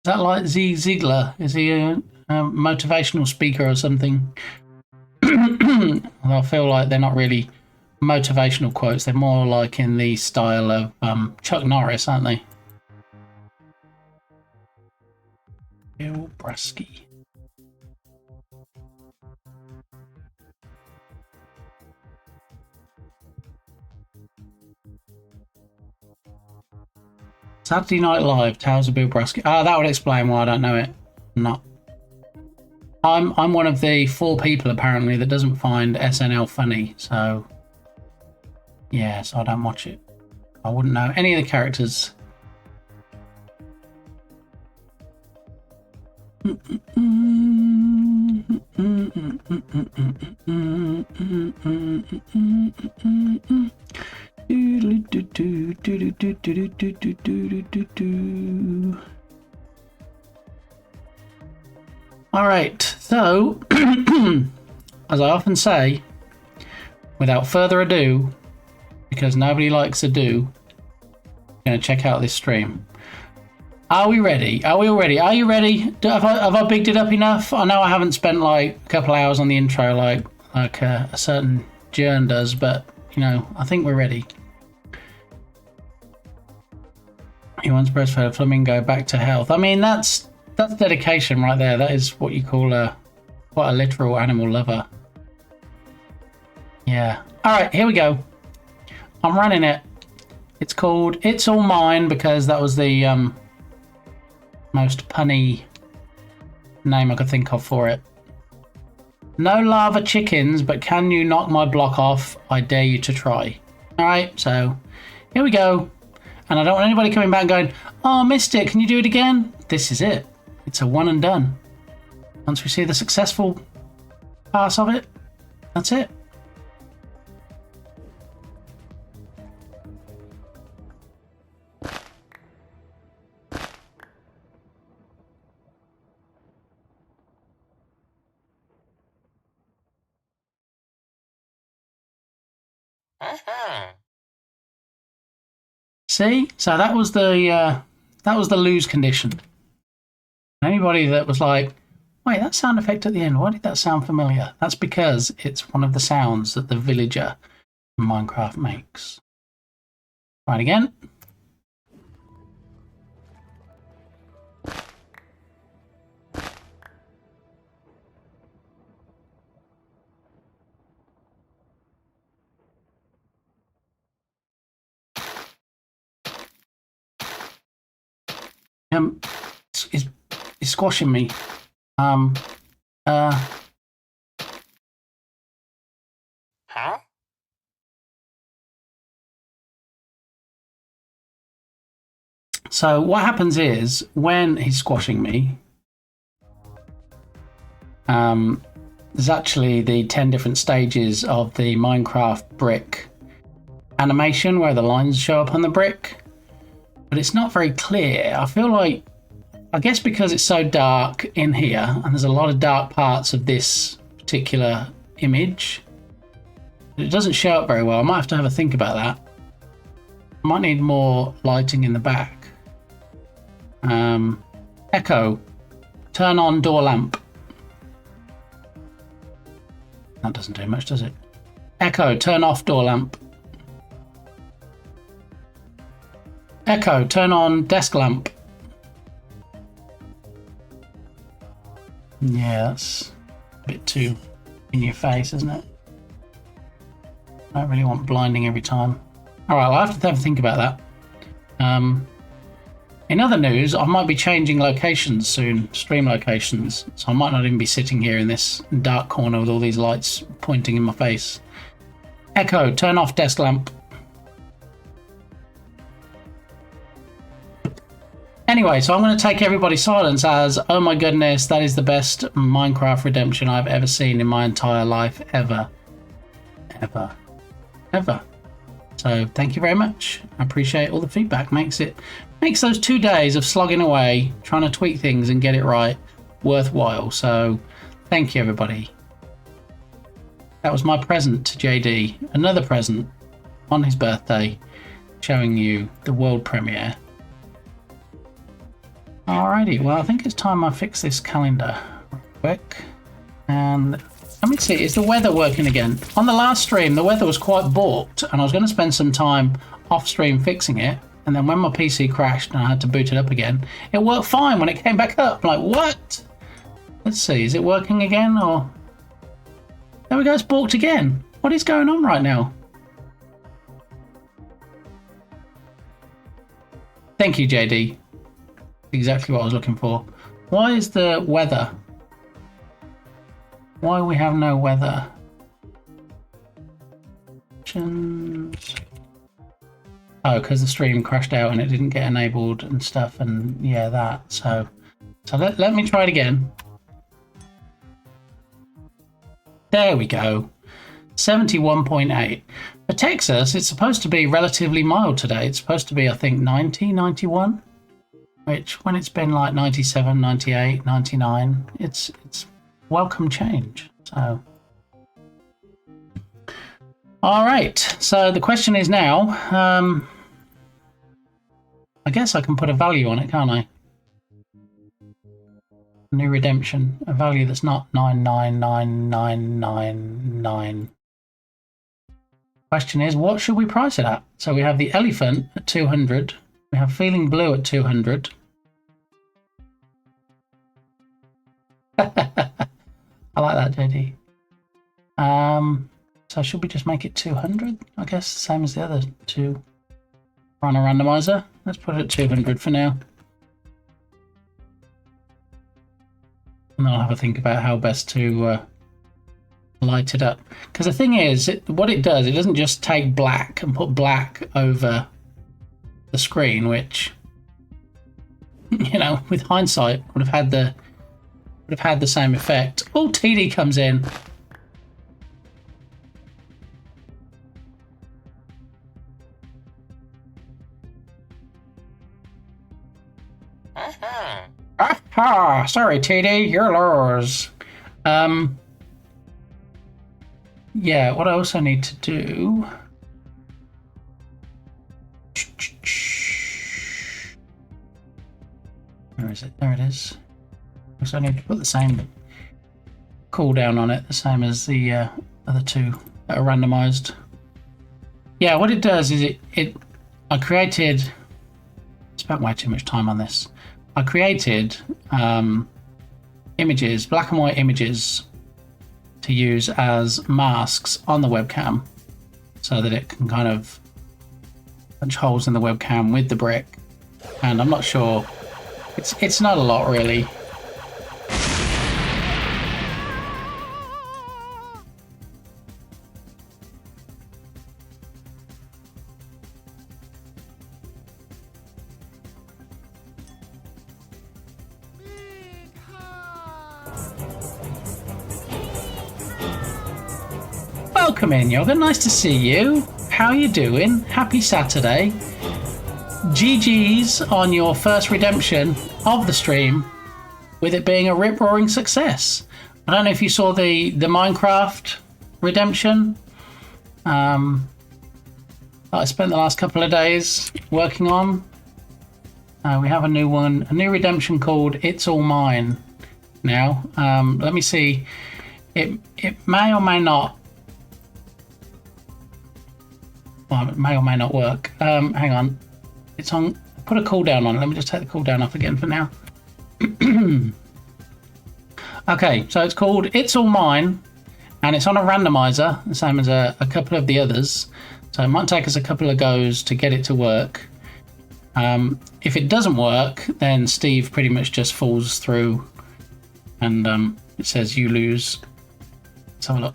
Is that like Z Ziegler? Is he a motivational speaker or something? I feel like they're not really motivational quotes. They're more like in the style of Chuck Norris, aren't they? Bill Brasky. Saturday Night Live, Tales of Bill Brasky. Ah, that would explain why I don't know it. Not. I'm one of the 4 people apparently that doesn't find SNL funny, so yeah, so I don't watch it. I wouldn't know any of the characters. All right, so as I often say, without further ado, because nobody likes ado, I'm going to check out this stream. Are we ready? Are we all ready? Are you ready? Have I bigged it up enough? I know I haven't spent like a couple hours on the intro like a certain Jern does, but you know, I think we're ready. He wants breastfed flamingo back to health. I mean, that's dedication right there. That is what you call quite a literal animal lover. Yeah. All right, here we go. I'm running it. It's called It's All Mine because that was the most punny name I could think of for it. No lava chickens, but can you knock my block off? I dare you to try. All right, so here we go. And I don't want anybody coming back and going, oh, I missed it. Can you do it again? This is it. It's a one and done. Once we see the successful pass of it, that's it. See, so that was the lose condition. Anybody that was like, wait, that sound effect at the end, why did that sound familiar? That's because it's one of the sounds that the villager in Minecraft makes. Right again. It's squashing me. Huh? So what happens is when he's squashing me, there's actually the 10 different stages of the Minecraft brick animation where the lines show up on the brick, but it's not very clear. I feel like, I guess because it's so dark in here and there's a lot of dark parts of this particular image, it doesn't show up very well. I might have to have a think about that. I might need more lighting in the back. Echo, turn on door lamp. That doesn't do much, does it? Echo, turn off door lamp. Echo, turn on desk lamp. Yeah, that's a bit too in your face, isn't it? I don't really want blinding every time. All right, well, I have to have a think about that. In other news, I might be changing locations soon, stream locations. So I might not even be sitting here in this dark corner with all these lights pointing in my face. Echo, turn off desk lamp. Anyway, so I'm going to take everybody's silence as, oh my goodness, that is the best Minecraft redemption I've ever seen in my entire life, ever. Ever. Ever. So thank you very much. I appreciate all the feedback. Makes those 2 days of slogging away, trying to tweak things and get it right, worthwhile. So thank you, everybody. That was my present to JD. Another present on his birthday, showing you the world premiere. Alrighty, well, I think it's time I fix this calendar real quick. And let me see, is the weather working again? On the last stream, the weather was quite balked, and I was going to spend some time off stream fixing it. And then when my PC crashed and I had to boot it up again, it worked fine when it came back up. I'm like, what? Let's see, is it working again? Or there we go, it's balked again. What is going on right now? Thank you, JD. Exactly what I was looking for. Why is the weather? Why we have no weather? Oh, because the stream crashed out and it didn't get enabled and stuff, and yeah, that. So let me try it again. There we go. 71.8. For Texas, it's supposed to be relatively mild today. It's supposed to be, I think, 90, 91. Which, when it's been like 97, 98, 99, it's welcome change. So, all right. So the question is now, I guess I can put a value on it, can't I? New redemption, a value that's not 999999. Question is, what should we price it at? So we have the elephant at 200. We have feeling blue at 200. I like that, JD. So should we just make it 200? I guess same as the other two. Run a randomizer. Let's put it at 200 for now. And then I'll have a think about how best to light it up. Because the thing is, what it does, it doesn't just take black and put black over the screen, which, you know, with hindsight would have had the same effect. Oh, TD comes in. Aha! Sorry, TD, you're yours. Yeah, what I also need to do. Where is it? There it is. So I need to put the same cooldown on it, the same as the other two that are randomized. Yeah, what it does is I created. Spent way too much time on this. I created images, black and white images, to use as masks on the webcam, so that it can kind of punch holes in the webcam with the brick. And I'm not sure. It's not a lot really. Welcome in, Yoga. Nice to see you. How are you doing? Happy Saturday. GG's on your first redemption of the stream, with it being a rip-roaring success. I don't know if you saw the Minecraft redemption that I spent the last couple of days working on. We have a new one, a new redemption called It's All Mine now. Let me see. It may or may not. Well, it may or may not work. Hang on. It's on. Put a cooldown on it. Let me just take the cooldown off again for now. Okay, so it's called It's All Mine, and it's on a randomizer, the same as a couple of the others. So it might take us a couple of goes to get it to work. If it doesn't work, then Steve pretty much just falls through, and it says you lose. Let's have a look.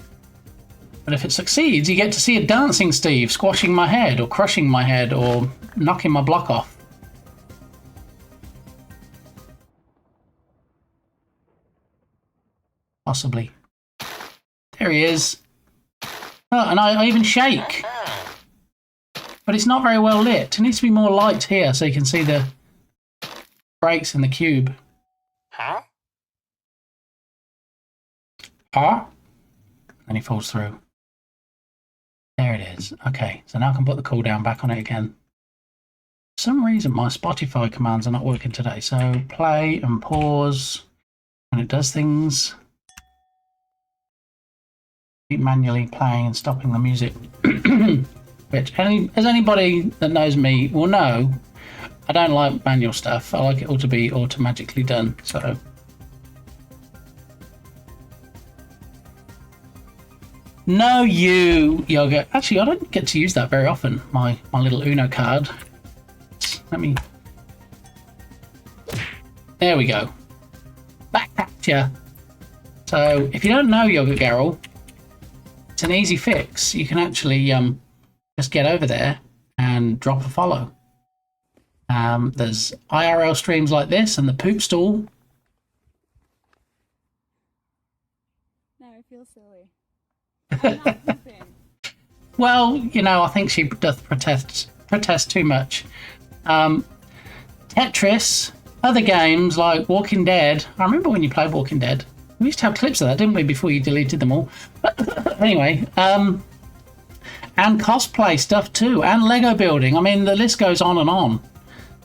But if it succeeds, you get to see a dancing Steve squashing my head or crushing my head or knocking my block off. Possibly. There he is. Oh, and I even shake. But it's not very well lit. It needs to be more light here so you can see the breaks in the cube. Huh? Huh? And he falls through. There it is. Okay, so now I can put the cooldown back on it again. For some reason my Spotify commands are not working today. So play and pause, and it does things. Keep manually playing and stopping the music. Which, as anybody that knows me will know, I don't like manual stuff. I like it all to be automatically done. So. No, you, Yoga. Actually, I don't get to use that very often, my little Uno card. Let me... There we go. Back capture. So, if you don't know Yoga Garrel, it's an easy fix. You can actually just get over there and drop a follow. There's IRL streams like this and the poop stool. Now I feel silly. Well, I think she doth protest too much. Tetris, other games like Walking Dead. I remember when you played Walking Dead. We used to have clips of that, didn't we, before you deleted them all? Anyway, and cosplay stuff too, and Lego building. I mean, the list goes on and on.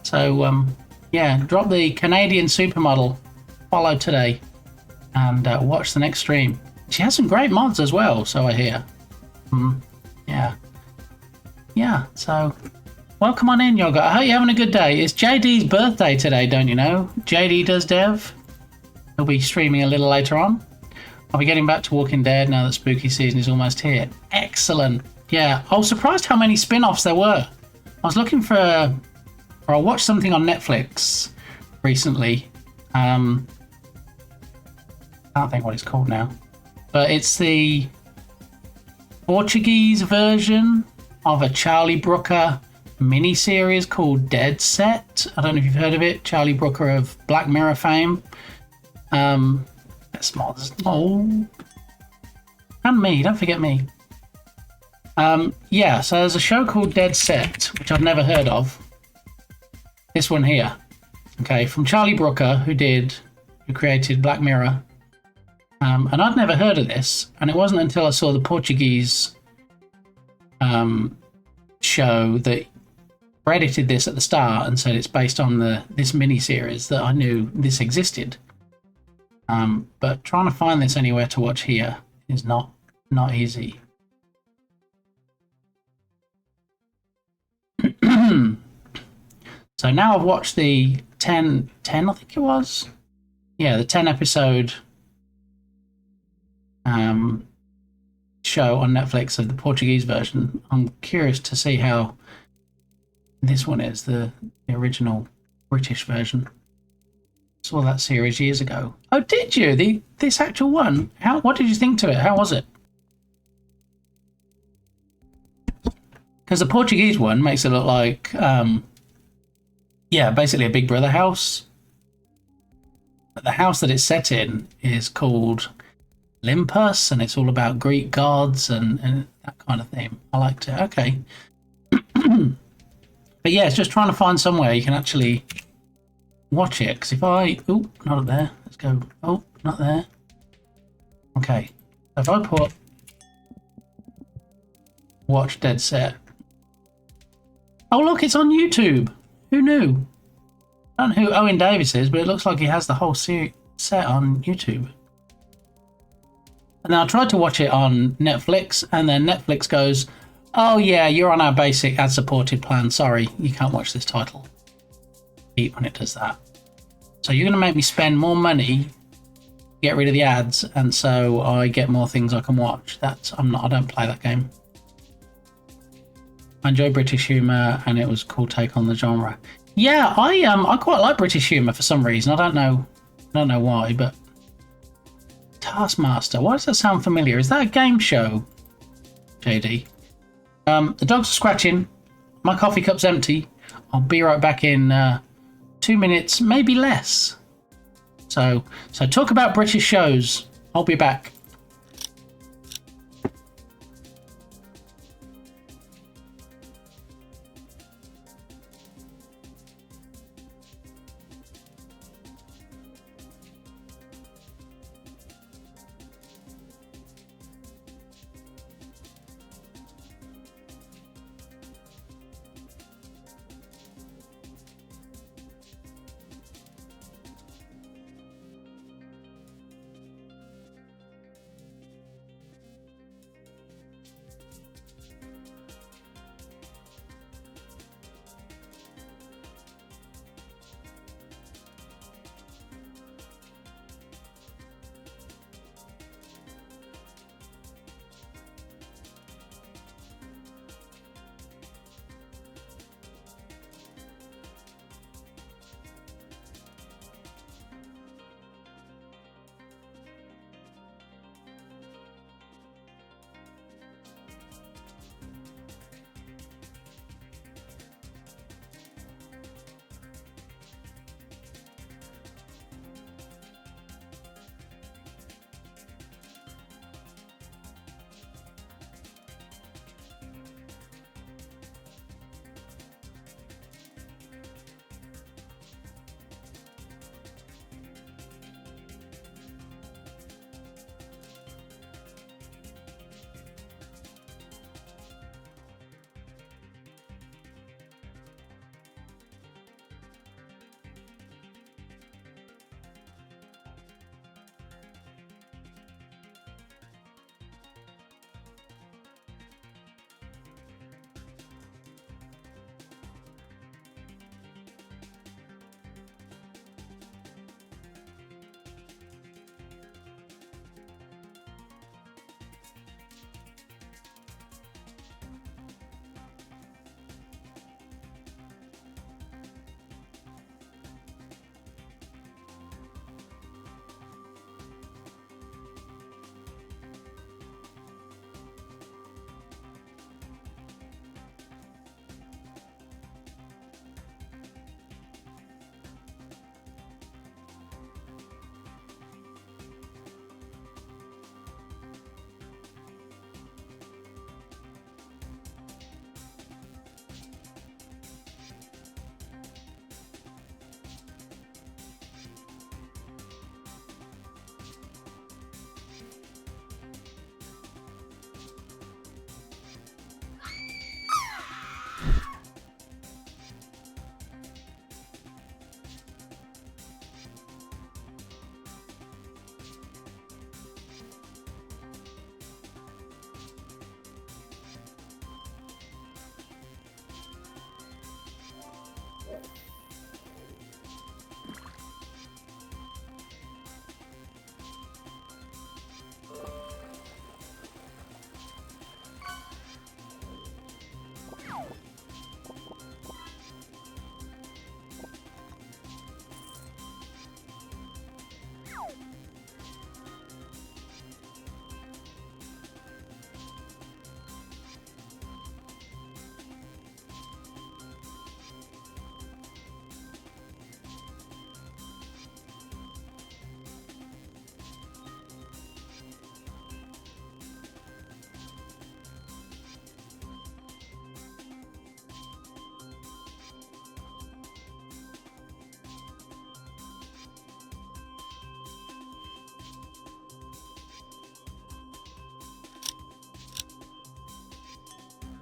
So, yeah, drop the Canadian supermodel, follow today, and watch the next stream. She has some great mods as well, so I hear. Yeah, so welcome on in, Yoga. I hope you're having a good day. It's JD's birthday today, don't you know? JD does dev. He'll be streaming a little later on. I'll be getting back to Walking Dead now that spooky season is almost here. Excellent. Yeah, I was surprised how many spin-offs there were. I was looking for or I watched something on Netflix recently. I can't think what it's called now. But it's the Portuguese version of a Charlie Brooker miniseries called Dead Set. I don't know if you've heard of it. Charlie Brooker of Black Mirror fame. That's oh, and me. Don't forget me. Yeah. So there's a show called Dead Set, which I've never heard of. This one here, okay, from Charlie Brooker, who created Black Mirror. And I'd never heard of this, and it wasn't until I saw the Portuguese show that credited this at the start and said it's based on this mini-series that I knew this existed. But trying to find this anywhere to watch here is not easy. So now I've watched the 10, I think it was. Yeah, the 10 episode show on Netflix of the Portuguese version. I'm curious to see how this one is, the original British version. Saw that series years ago. Oh, did you? This actual one? What did you think to it? How was it? Because the Portuguese one makes it look like, yeah, basically a Big Brother house. But the house that it's set in is called Olympus, and it's all about Greek gods and that kind of theme. I liked it. Okay. But yeah, it's just trying to find somewhere you can actually watch it. Because if I... Oh, not up there. Let's go. Oh, not there. Okay. If I put watch Dead Set. Oh, look, it's on YouTube. Who knew? I don't know who Owen Davis is, but it looks like he has the whole set on YouTube. And then I tried to watch it on Netflix, and then Netflix goes, oh yeah, you're on our basic ad-supported plan. Sorry, you can't watch this title. When it does that. So you're going to make me spend more money, get rid of the ads, and so I get more things I can watch. I don't play that game. I enjoy British humour, and it was a cool take on the genre. Yeah, I quite like British humour for some reason. I don't know why, but Taskmaster. Why does that sound familiar? Is that a game show, JD? The dogs are scratching. My coffee cup's empty. I'll be right back in 2 minutes, maybe less. So talk about British shows. I'll be back.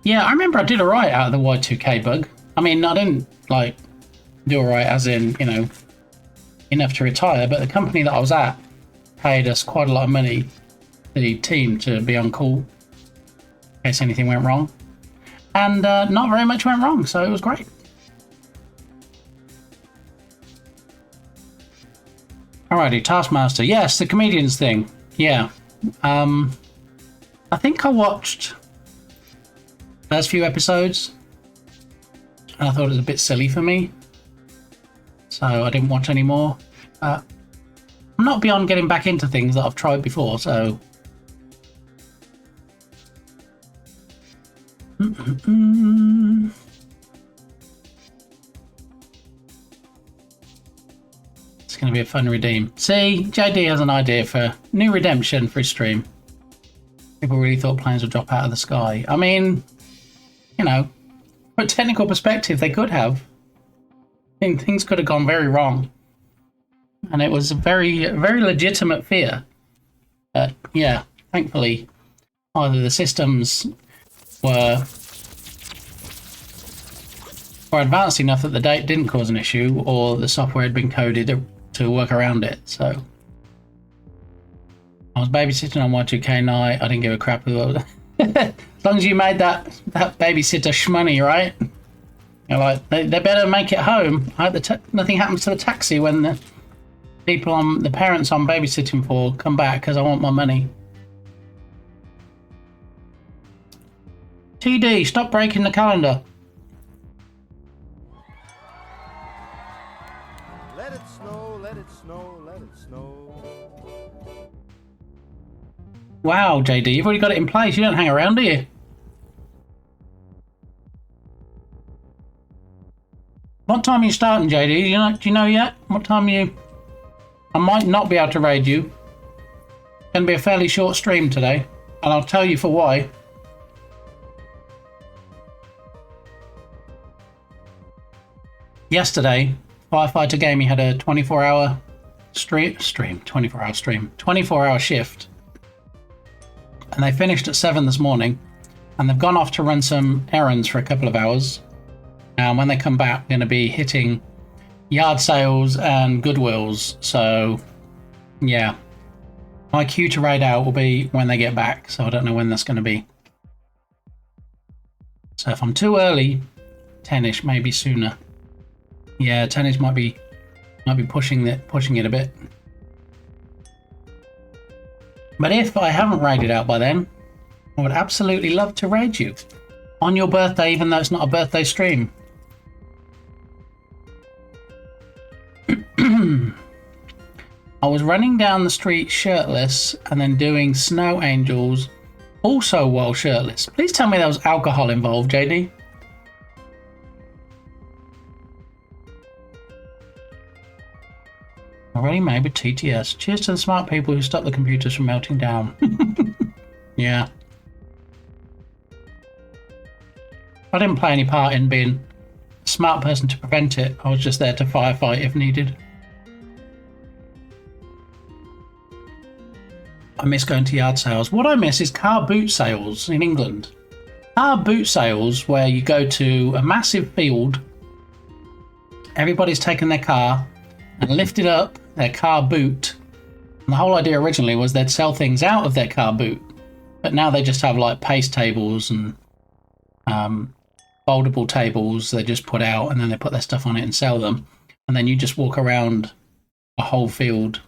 Yeah, I remember I did alright out of the Y2K bug. I mean, I didn't, like, do alright as in, you know, enough to retire, but the company that I was at paid us quite a lot of money, the team, to be on call in case anything went wrong. And not very much went wrong, so it was great. Alrighty, Taskmaster. Yes, the comedians thing. Yeah. I think I watched the first few episodes, and I thought it was a bit silly for me, so I didn't watch any more. I'm not beyond getting back into things that I've tried before, so... It's going to be a fun redeem. See, JD has an idea for new redemption for his stream. People really thought planes would drop out of the sky. I mean, you know, from a technical perspective, they could have. I mean, things could have gone very wrong. And it was a very, very legitimate fear. But, yeah, thankfully, either the systems were advanced enough that the date didn't cause an issue, or the software had been coded to work around it. So I was babysitting on Y2K night. I didn't give a crap. As long as you made that babysitter shmoney, right? You're like, they better make it home. I hope nothing happens to the taxi when the people the parents I'm babysitting for come back, because I want my money. TD, stop breaking the calendar. Let it snow, let it snow, let it snow. Wow, JD, you've already got it in place. You don't hang around, do you? What time are you starting, JD? Do you know yet? What time are you... I might not be able to raid you. It's going to be a fairly short stream today, and I'll tell you for why. Yesterday, Firefighter Gaming had a 24-hour 24-hour shift. And they finished at 7 this morning, and they've gone off to run some errands for a couple of hours. And when they come back, they're going to be hitting yard sales and Goodwills. So, yeah. My cue to raid out will be when they get back, so I don't know when that's going to be. So if I'm too early, 10ish, maybe sooner. Yeah, 10ish might be pushing it a bit. But if I haven't raided out by then, I would absolutely love to raid you on your birthday, even though it's not a birthday stream. I was running down the street shirtless and then doing snow angels also while shirtless. Please tell me there was alcohol involved, JD. Already made with TTS. Cheers to the smart people who stop the computers from melting down. Yeah. I didn't play any part in being a smart person to prevent it. I was just there to firefight if needed. I miss going to yard sales. What I miss is car boot sales in England. Car boot sales where you go to a massive field, everybody's taken their car and lifted up their car boot. And the whole idea originally was they'd sell things out of their car boot, but now they just have like pace tables and foldable tables they just put out, and then they put their stuff on it and sell them, and then you just walk around a whole field.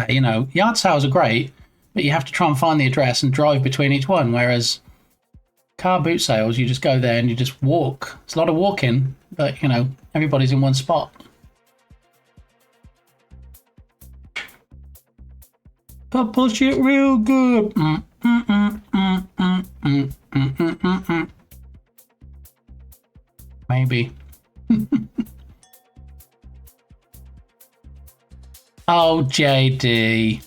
You know, yard sales are great, but you have to try and find the address and drive between each one, whereas car boot sales, you just go there and you just walk. It's a lot of walking, but you know, everybody's in one spot. But push it real good. Maybe. Oh, JD.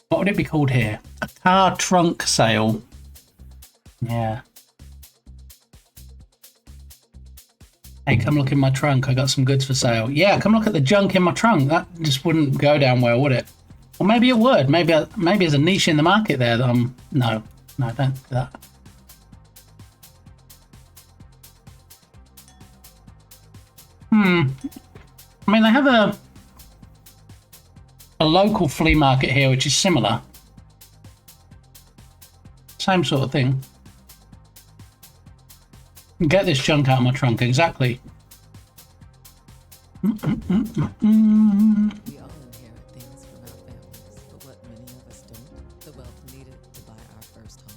What would it be called here? A car trunk sale. Yeah. Hey, come look in my trunk. I got some goods for sale. Yeah, come look at the junk in my trunk. That just wouldn't go down well, would it? Or maybe it would. Maybe there's a niche in the market there that I'm... No, don't do that. I mean, they have a local flea market here, which is similar. Same sort of thing. Get this junk out of my trunk, exactly. We all inherit things from our families, but what many of us don't, the wealth needed to buy our first home.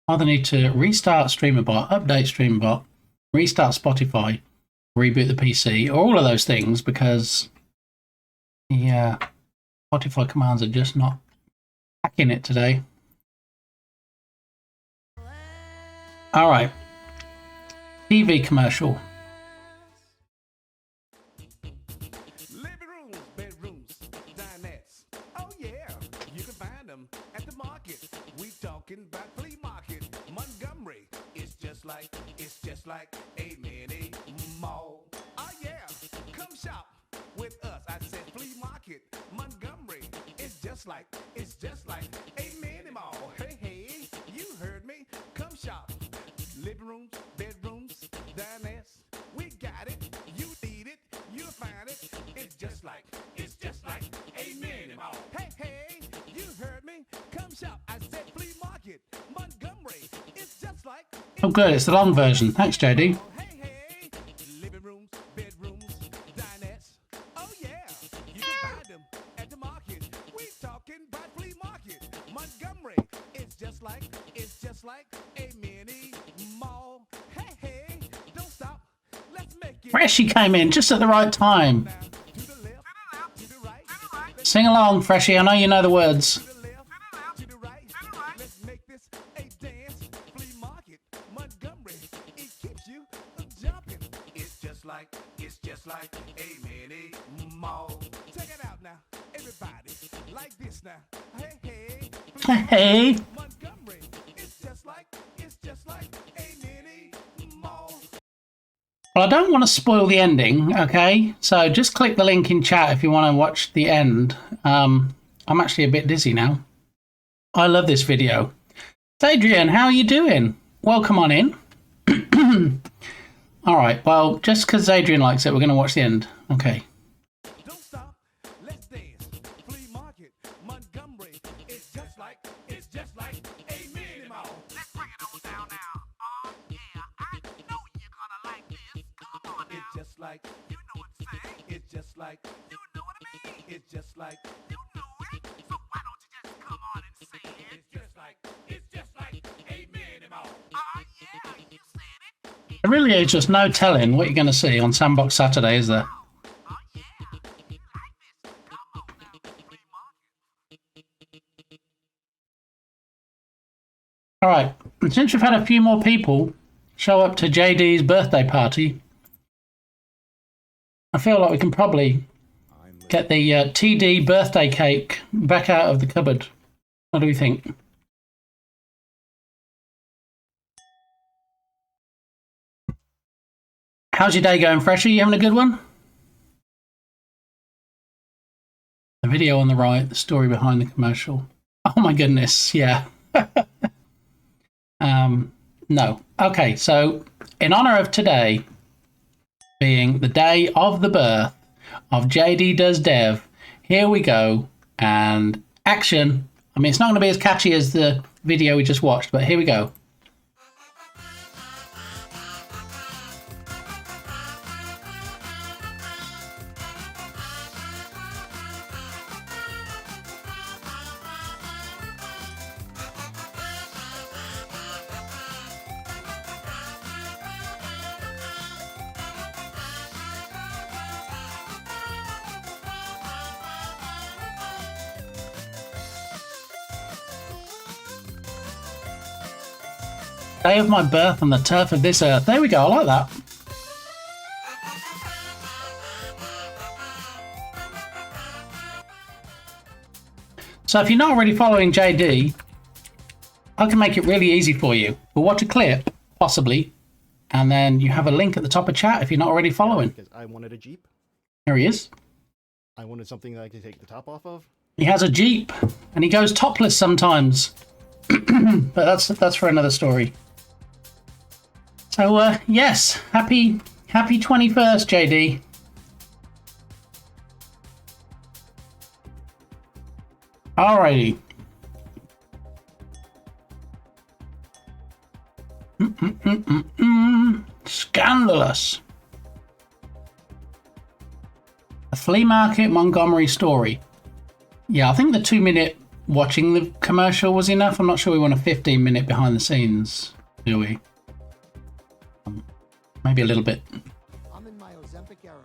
Either need to restart StreamerBot, update StreamerBot, restart Spotify, reboot the PC, or all of those things, because the Spotify commands are just not hacking it today. All right. TV commercial. Living rooms, bedrooms, dinettes. Oh yeah, you can find them at the market. We talking about flea market. Montgomery, it's just like a mini mall. Oh yeah, come shop with us. I said flea market. Montgomery, it's just like a mini mall. Hey, hey, you heard me. Come shop. Living rooms, bedrooms, dinettes. We got it. You need it. You'll find it. It's just like a mini mall. Hey, hey, you heard me. Come shop. I said flea market. Montgomery. It's just like. Oh, good. It's the long version. Thanks, JD. Hey, hey. Living rooms, bedrooms, dinettes. Oh yeah, you can find them at the market. We talking about flea market. Montgomery. It's just like a mini mall. Hey, hey, don't stop. Let's make it. Freshie came in just at the right time. To the left, to the right. Sing along, Freshie. I know you know the words. To the left, to the right. Let's make this a dance. Flea market, Montgomery. It keeps you jumping. It's just like a mini mall. Check it out now, everybody. Like this now. Hey, hey. Hey. Montgomery. It's just like a mini mall. Well, I don't want to spoil the ending, okay? So just click the link in chat if you want to watch the end. I'm actually a bit dizzy now. I love this video. Adrian, how are you doing? Welcome on in. All right, well, just because Adrian likes it, we're going to watch the end. Okay. Don't stop, let's dance. Flea market, Montgomery. It's just like a mini mall. Let's bring it on down now. Oh yeah, I know you're gonna like this. Come on now. It's just like, you know what to say. It's just like, you know what I mean. It's just like, you know it. So why don't you just come on and say it? It's just like a mini mall. Oh yeah, you said it. There really is just no telling what you're going to see on Sandbox Saturday, is there? Oh yeah, you like this. Come on now, flea market. All right, and since we've had a few more people show up to JD's birthday party, I feel like we can probably get the TD birthday cake back out of the cupboard. What do we think? How's your day going, Freshie? You having a good one? The video on the right, the story behind the commercial. Oh my goodness, yeah. No. Okay, so in honor of today being the day of the birth of JD Does Dev, here we go, and action. I mean, it's not going to be as catchy as the video we just watched, but here we go. Day of my birth on the turf of this earth. There we go, I like that. So if you're not already following JD, I can make it really easy for you. We'll watch a clip, possibly, and then you have a link at the top of chat if you're not already following. Because I wanted a Jeep. There he is. I wanted something that I could take the top off of. He has a Jeep, and he goes topless sometimes. But that's for another story. So yes, happy 21st, JD. Alrighty. Scandalous. A flea market Montgomery story. Yeah, I think the 2-minute watching the commercial was enough. I'm not sure we want a 15-minute behind the scenes, do we? Maybe a little bit. I'm in my Ozempic era.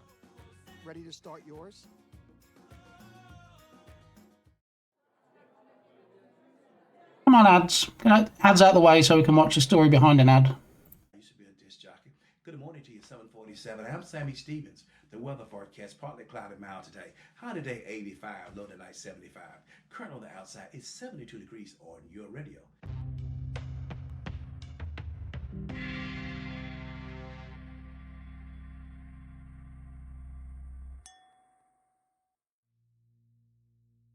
Ready to start yours? Come on, ads. Get ads out of the way so we can watch a story behind an ad. I used to be a disc jockey. Good morning to you, 747. I'm Sammy Stevens. The weather forecast, partly cloudy, mild today. High today, 85. Low tonight, 75. Current on the outside is 72 degrees on your radio.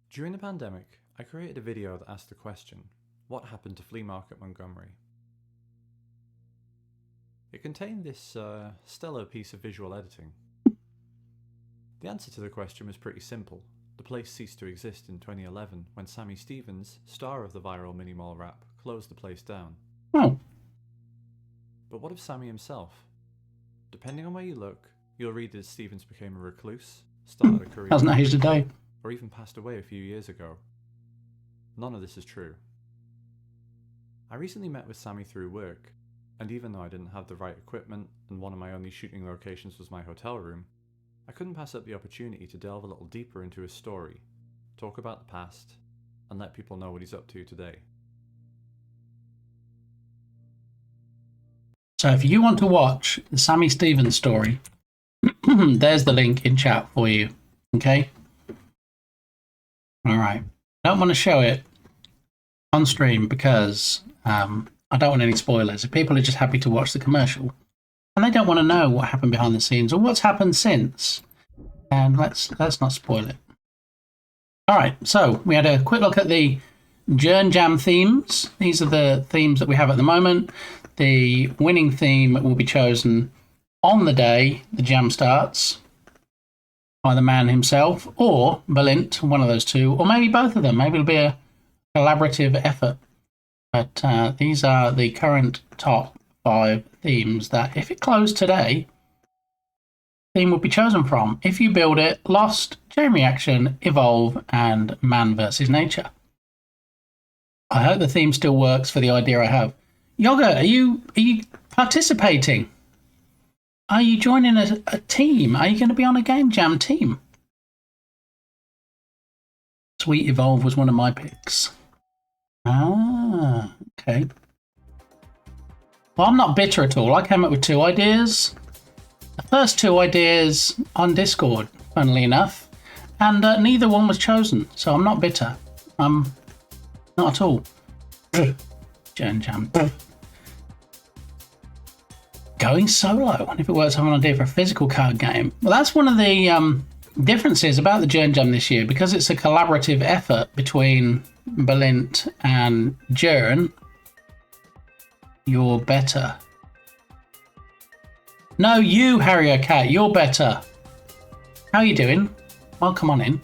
During the pandemic, I created a video that asked the question, what happened to Flea Market Montgomery? It contained this stellar piece of visual editing. The answer to the question was pretty simple. The place ceased to exist in 2011 when Sammy Stevens, star of the viral mini mall rap, closed the place down. Oh. But what of Sammy himself? Depending on where you look, you'll read that Stevens became a recluse, started a career, Hasn't aged a day, or even passed away a few years ago. None of this is true. I recently met with Sammy through work, and even though I didn't have the right equipment and one of my only shooting locations was my hotel room, I couldn't pass up the opportunity to delve a little deeper into his story, talk about the past, and let people know what he's up to today. So if you want to watch the Sammy Stevens story, there's the link in chat for you. Okay? Alright. I don't want to show it on stream because I don't want any spoilers. If people are just happy to watch the commercial and they don't want to know what happened behind the scenes or what's happened since, and let's not spoil it. Alright, so we had a quick look at the Jern Jam themes. These are the themes that we have at the moment. The winning theme will be chosen on the day the jam starts by the man himself or Balint, one of those two, or maybe both of them. Maybe it'll be a collaborative effort. But these are the current top 5 themes that, if it closed today, theme would be chosen from. If you build it, Lost, Chain Reaction, Evolve, and Man vs. Nature. I hope the theme still works for the idea I have. Yoga, are you participating? Are you joining a team? Are you going to be on a Game Jam team? Sweet Evolve was one of my picks. Ah, okay. Well, I'm not bitter at all. I came up with 2 ideas. The first 2 ideas on Discord, funnily enough, and neither one was chosen, so I'm not bitter. Not at all. Jern Jam. Going solo. And if it works, I have an idea for a physical card game. Well, that's one of the differences about the Jern Jam this year, because it's a collaborative effort between Balint and Jern. You're better. No, you, Harrier Cat, you're better. How are you doing? Well, come on in.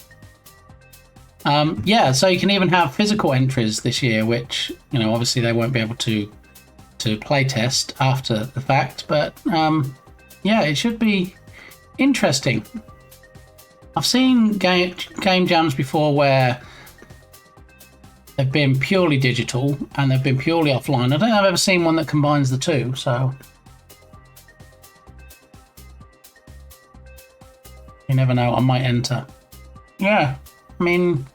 Yeah, so you can even have physical entries this year, which, you know, obviously they won't be able to play test after the fact, but yeah, it should be interesting. I've seen game jams before where they've been purely digital and they've been purely offline. I don't think I've ever seen one that combines the two, so you never know, I might enter. Yeah, I mean,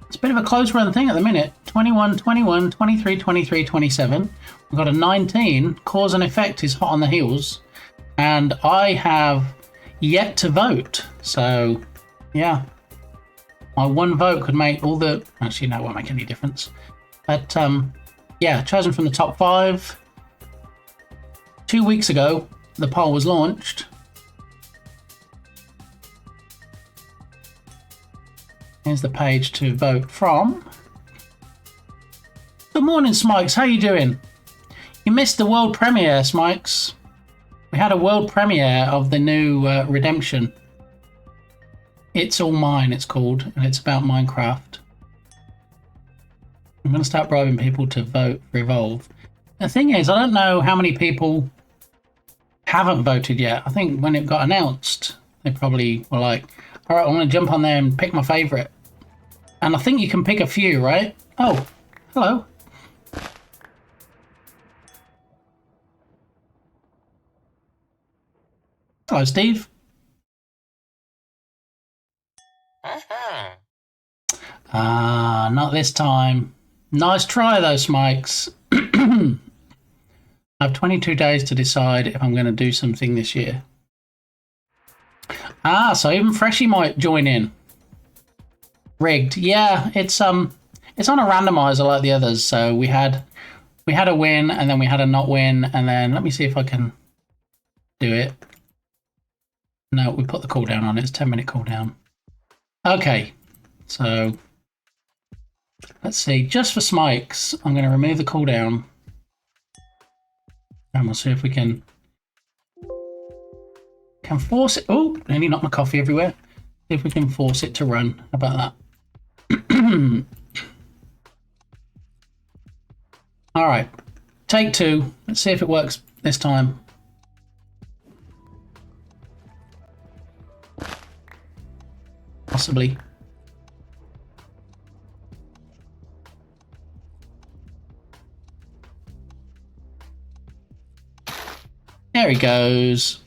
it's a bit of a close run thing at the minute. 21, 21, 23, 23, 27. We've got a 19. Cause and Effect is hot on the heels. And I have yet to vote. So, yeah. My one vote could make all the... Actually, no, it won't make any difference. But, yeah, chosen from the top 5. 2 weeks ago, the poll was launched. Here's the page to vote from. Good morning, Smikes. How you doing? You missed the world premiere, Smikes. We had a world premiere of the new Redemption. It's All Mine, it's called, and it's about Minecraft. I'm going to start bribing people to vote for Evolve. The thing is, I don't know how many people haven't voted yet. I think when it got announced, they probably were like, all right, I want to jump on there and pick my favourite. And I think you can pick a few, right? Oh, hello. Hello, Steve. Not this time. Nice try, though, Smikes. I have 22 days to decide if I'm going to do something this year. So even Freshie might join in. Rigged. Yeah, it's on a randomizer like the others. So we had a win, and then we had a not win, and then let me see if I can do it. No, we put the cooldown on it. It's 10-minute cooldown. Okay, so let's see. Just for Smikes, I'm going to remove the cooldown, and we'll see if we can force it. Oh, nearly knocked my coffee everywhere. See if we can force it to run. How about that? All right, take two. Let's see if it works this time. Possibly. There he goes.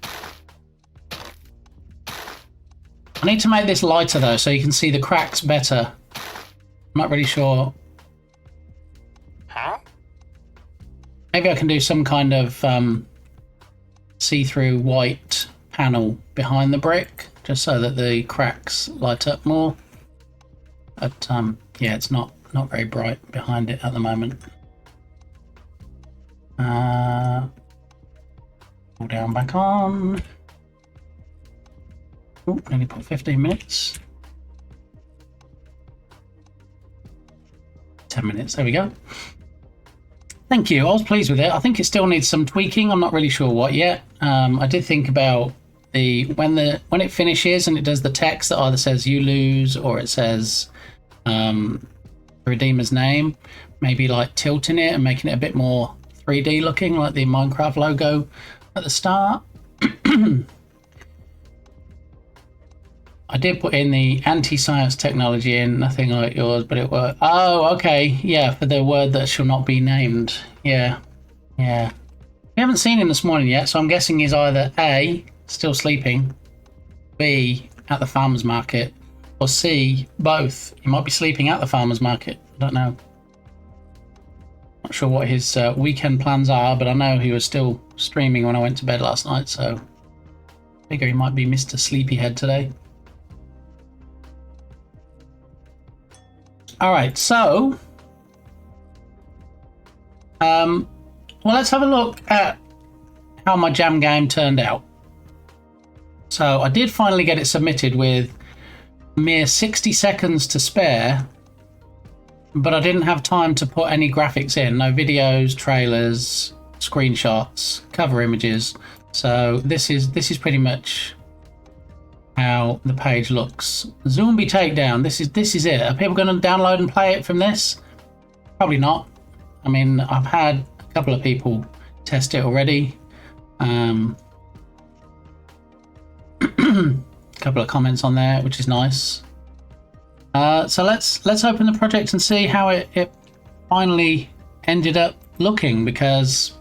I need to make this lighter though, so you can see the cracks better. I'm not really sure. Huh? Maybe I can do some kind of see-through white panel behind the brick, just so that the cracks light up more. But yeah, it's not very bright behind it at the moment. Pull down back on. Oh, only put 15 minutes. 10 minutes, there we go. Thank you, I was pleased with it. I think it still needs some tweaking. I'm not really sure what yet. I did think about when it finishes and it does the text that either says you lose or it says the Redeemer's name, maybe like tilting it and making it a bit more 3D looking, like the Minecraft logo at the start. I did put in the anti-science technology in, nothing like yours, but it worked. Oh, okay, yeah, for the word that shall not be named. Yeah. We haven't seen him this morning yet, so I'm guessing he's either A, still sleeping, B, at the farmer's market, or C, both. He might be sleeping at the farmer's market. I don't know. Not sure what his weekend plans are, but I know he was still streaming when I went to bed last night, so I figure he might be Mr. Sleepyhead today. Alright, so well, let's have a look at how my jam game turned out. So I did finally get it submitted with a mere 60 seconds to spare, but I didn't have time to put any graphics in. No videos, trailers, screenshots, cover images. So this is pretty much how the page looks. Zombie takedown. This is it. Are people going to download and play it from this? Probably not. I mean, I've had a couple of people test it already. A couple of comments on there, which is nice. So let's open the project and see how it finally ended up looking, because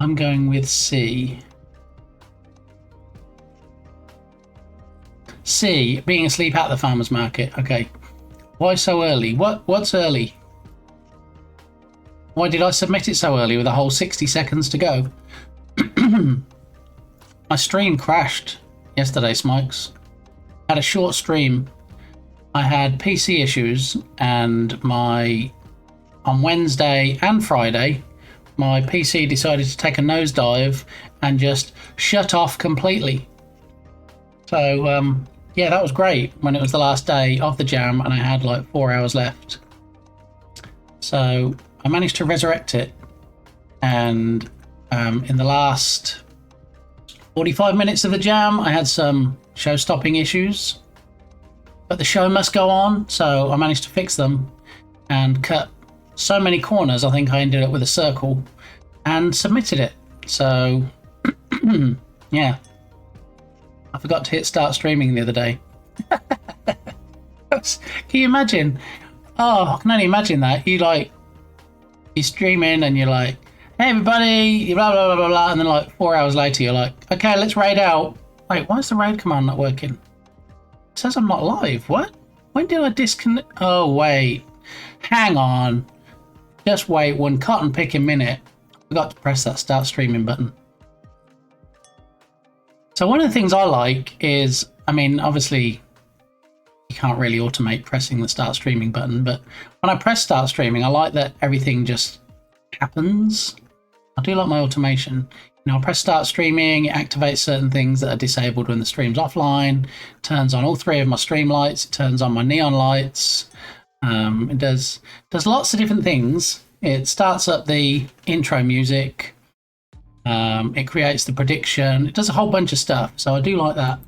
I'm going with C. C, being asleep at the farmer's market. Okay. Why so early? What's early? Why did I submit it so early with a whole 60 seconds to go? My stream crashed yesterday, Smikes. Had a short stream. I had PC issues, and on Wednesday and Friday, my PC decided to take a nosedive and just shut off completely. So yeah, that was great when it was the last day of the jam and I had like 4 hours left. So I managed to resurrect it, and in the last 45 minutes of the jam I had some show-stopping issues, but the show must go on, so I managed to fix them and cut so many corners. I think I ended up with a circle and submitted it. So yeah, I forgot to hit start streaming the other day. Can you imagine? Oh, I can only imagine that. You're streaming and you're like, hey everybody, blah blah blah blah blah, and then like 4 hours later you're like, okay, let's raid out. Wait, why is the raid command not working? It says I'm not live. What? When did I disconnect? Oh wait, hang on. Just wait 1 cotton picking minute. I forgot to press that start streaming button. So one of the things I like is, I mean, obviously you can't really automate pressing the start streaming button, but when I press start streaming, I like that everything just happens. I do like my automation. You know, I press start streaming, it activates certain things that are disabled when the stream's offline, turns on all 3 of my stream lights, it turns on my neon lights. It does lots of different things. It starts up the intro music. It creates the prediction. It does a whole bunch of stuff. So I do like that.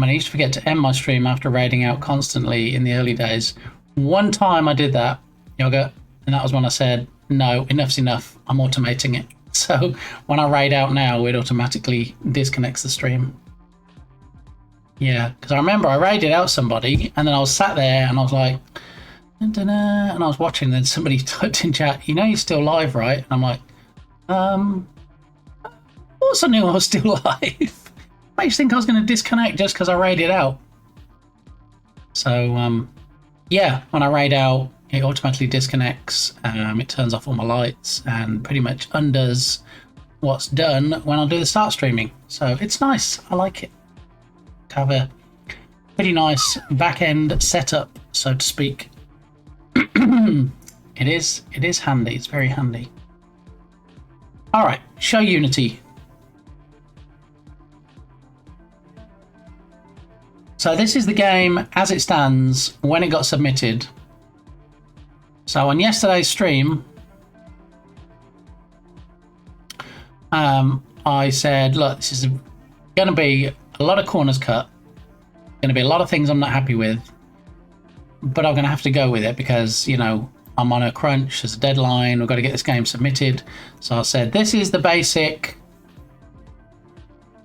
I used to forget to end my stream after raiding out constantly in the early days. One time I did that, Yoga, and that was when I said, no, enough's enough. I'm automating it. So when I raid out now, it automatically disconnects the stream. Yeah, because I remember I raided out somebody and then I was sat there and I was like, and I was watching, and then somebody typed in chat, you know you're still live, right? And I'm like, of course I knew I was still live. I used to think I was going to disconnect just because I raided out. So, yeah, when I raid out, it automatically disconnects. It turns off all my lights and pretty much undoes what's done when I do the start streaming. So it's nice. I like it. To have a pretty nice back-end setup, so to speak. It is handy. It's very handy. All right, show Unity. So this is the game as it stands when it got submitted. So on yesterday's stream, I said, look, this is going to be a lot of corners cut. Going to be a lot of things I'm not happy with. But I'm going to have to go with it because, you know, I'm on a crunch. There's a deadline. We've got to get this game submitted. So I said, this is the basic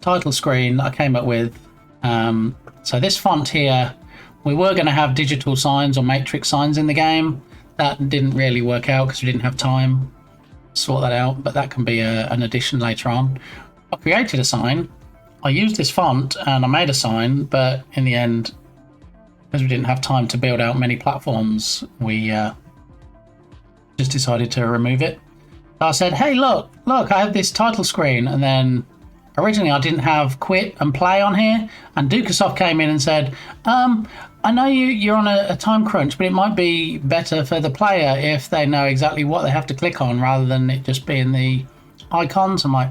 title screen that I came up with. So this font here, we were going to have digital signs or matrix signs in the game. That didn't really work out because we didn't have time to sort that out, but that can be an addition later on. I created a sign. I used this font and I made a sign, but in the end, because we didn't have time to build out many platforms, we just decided to remove it. So I said, hey, look, I have this title screen. And then originally I didn't have quit and play on here. And Dukasoft came in and said, I know you're on a time crunch, but it might be better for the player if they know exactly what they have to click on rather than it just being the icons. I'm like,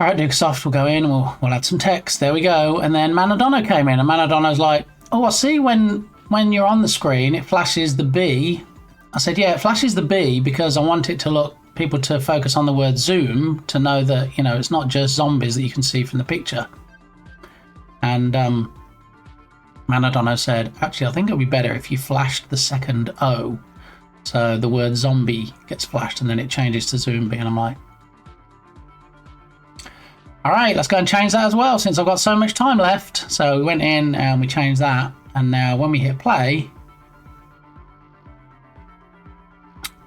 all right, Dukasoft, we'll go in and we'll add some text. There we go. And then Manadonna came in and Manadonna's like, oh, I see when you're on the screen, it flashes the B. I said, yeah, it flashes the B because I want it to look, people to focus on the word zoom to know that, you know, it's not just zombies that you can see from the picture. And Manadonna said, actually, I think it would be better if you flashed the second O. So the word zombie gets flashed and then it changes to zombie. And I'm like, all right, let's go and change that as well since I've got so much time left. So we went in and we changed that. And now when we hit play,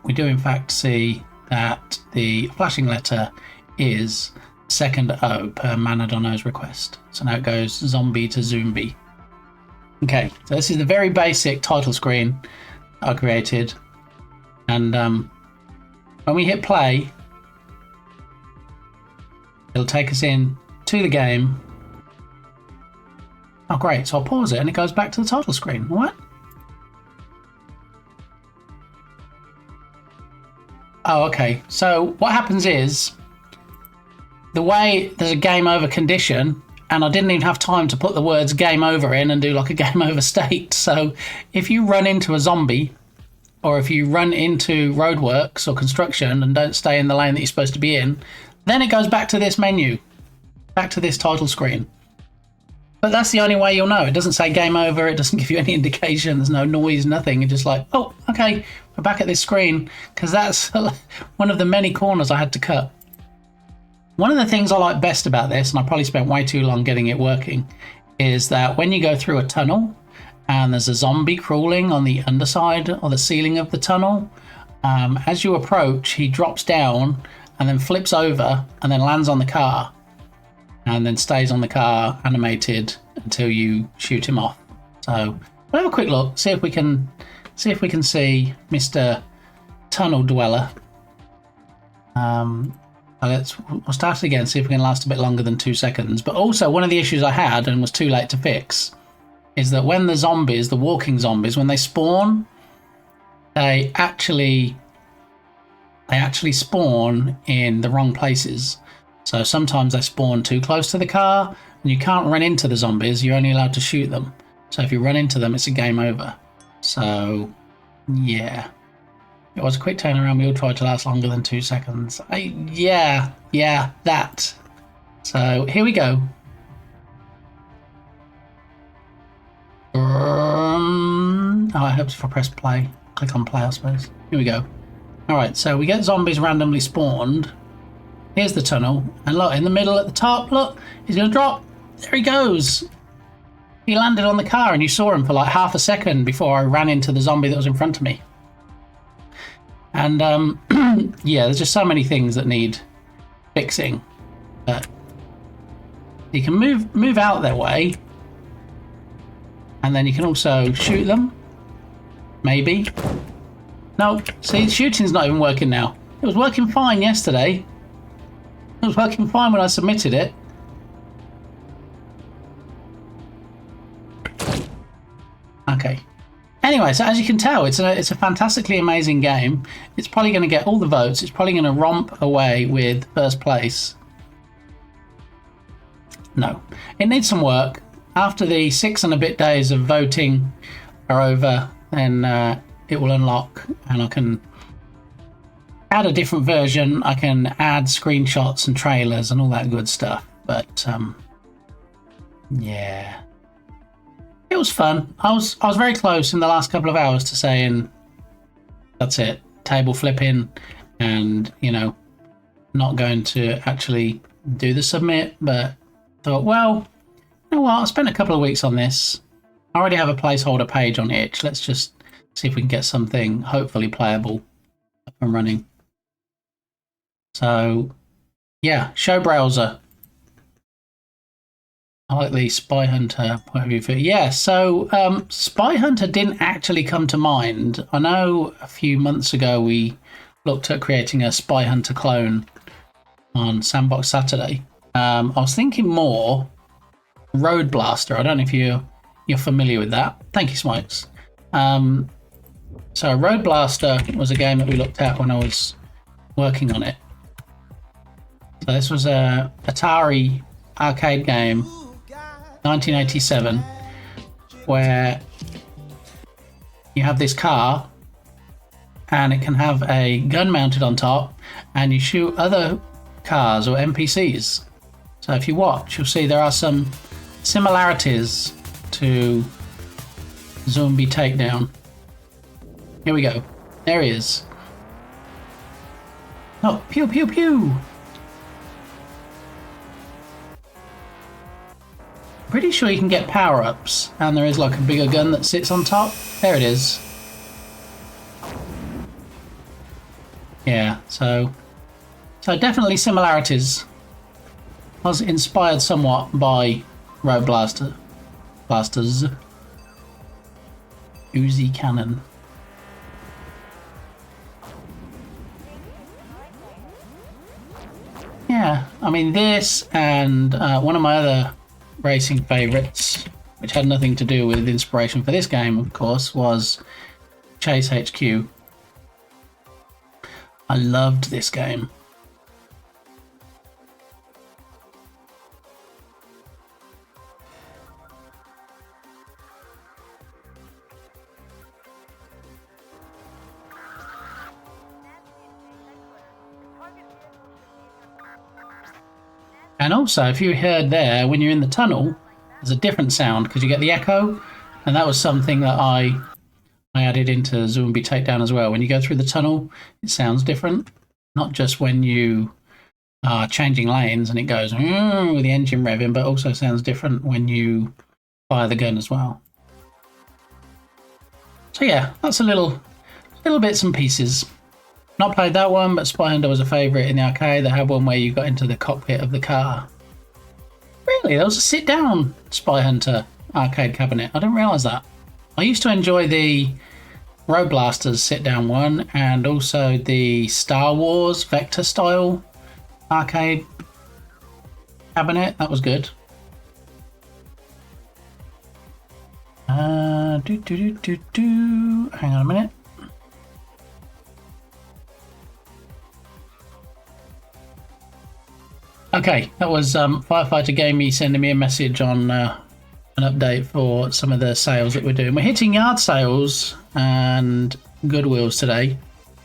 we do in fact see that the flashing letter is second O per Manadonna's request. So now it goes zombie to zombie. Okay, so this is the very basic title screen I created. And when we hit play, it'll take us in to the game. Oh, great. So I'll pause it and it goes back to the title screen. What? Oh, okay. So what happens is the way there's a game over condition, and I didn't even have time to put the words game over in and do like a game over state. So if you run into a zombie, or if you run into roadworks or construction and don't stay in the lane that you're supposed to be in, then it goes back to this menu, back to this title screen. But that's the only way you'll know. It doesn't say game over. It doesn't give you any indication. There's no noise, nothing. It's just like, oh, okay, we're back at this screen, because that's one of the many corners I had to cut. One of the things I like best about this, and I probably spent way too long getting it working, is that when you go through a tunnel and there's a zombie crawling on the underside or the ceiling of the tunnel, as you approach, he drops down and then flips over and then lands on the car, and then stays on the car animated until you shoot him off. So we'll have a quick look, see if we can see Mr. Tunnel Dweller. We'll start it again, see if we can last a bit longer than 2 seconds. But also, one of the issues I had, and was too late to fix, is that when the zombies, the walking zombies, when they spawn, they actually spawn in the wrong places. So sometimes they spawn too close to the car, and you can't run into the zombies. You're only allowed to shoot them. So if you run into them, it's a game over. So, yeah. It was a quick turnaround. We all tried to last longer than 2 seconds. Yeah, that. So here we go. I hope if I press play, click on play, I suppose. Here we go. All right, so we get zombies randomly spawned. Here's the tunnel, and look, in the middle at the top, look, he's going to drop. There he goes. He landed on the car, and you saw him for like half a second before I ran into the zombie that was in front of me. And yeah, there's just so many things that need fixing. But you can move out their way, and then you can also shoot them. Maybe. No, see, shooting's not even working now. It was working fine yesterday. It was working fine when I submitted it. Okay. Anyway, so as you can tell, it's a fantastically amazing game. It's probably going to get all the votes. It's probably going to romp away with first place. No. It needs some work. After the 6 and a bit days of voting are over, then it will unlock, and I can add a different version. I can add screenshots and trailers and all that good stuff. But yeah, it was fun. I was very close in the last couple of hours to saying that's it, table flipping, and not going to actually do the submit. But thought, well, you know what? I spent a couple of weeks on this. I already have a placeholder page on itch. Let's just see if we can get something hopefully playable up and running. So, yeah, show browser. I like the Spy Hunter point of view for it. Yeah, so Spy Hunter didn't actually come to mind. I know a few months ago we looked at creating a Spy Hunter clone on Sandbox Saturday. I was thinking more Road Blaster. I don't know if you're familiar with that. Thank you, Smikes. So Road Blaster was a game that we looked at when I was working on it. So this was a Atari arcade game, 1987, where you have this car and it can have a gun mounted on top, and you shoot other cars or NPCs. So if you watch, you'll see there are some similarities to Zombie Takedown. Here we go. There he is. Oh, pew pew pew! Pretty sure you can get power-ups, and there is like a bigger gun that sits on top. There it is. Yeah, so definitely similarities. I was inspired somewhat by Road Blasters. Uzi Cannon. Yeah, I mean this and one of my other racing favourites, which had nothing to do with inspiration for this game, of course, was Chase HQ. I loved this game. And also, if you heard there, when you're in the tunnel, there's a different sound because you get the echo. And that was something that I added into Zombie Takedown as well. When you go through the tunnel, it sounds different. Not just when you are changing lanes and it goes with the engine revving, but also sounds different when you fire the gun as well. So yeah, that's a little bits and pieces. Not played that one, but Spy Hunter was a favourite in the arcade. They had one where you got into the cockpit of the car. Really? There was a sit-down Spy Hunter arcade cabinet. I didn't realise that. I used to enjoy the Road Blasters sit-down one and also the Star Wars Vector style arcade cabinet. That was good. Hang on a minute. Okay, that was Firefighter Gamey sending me a message on an update for some of the sales that we're doing. We're hitting yard sales and Goodwills today,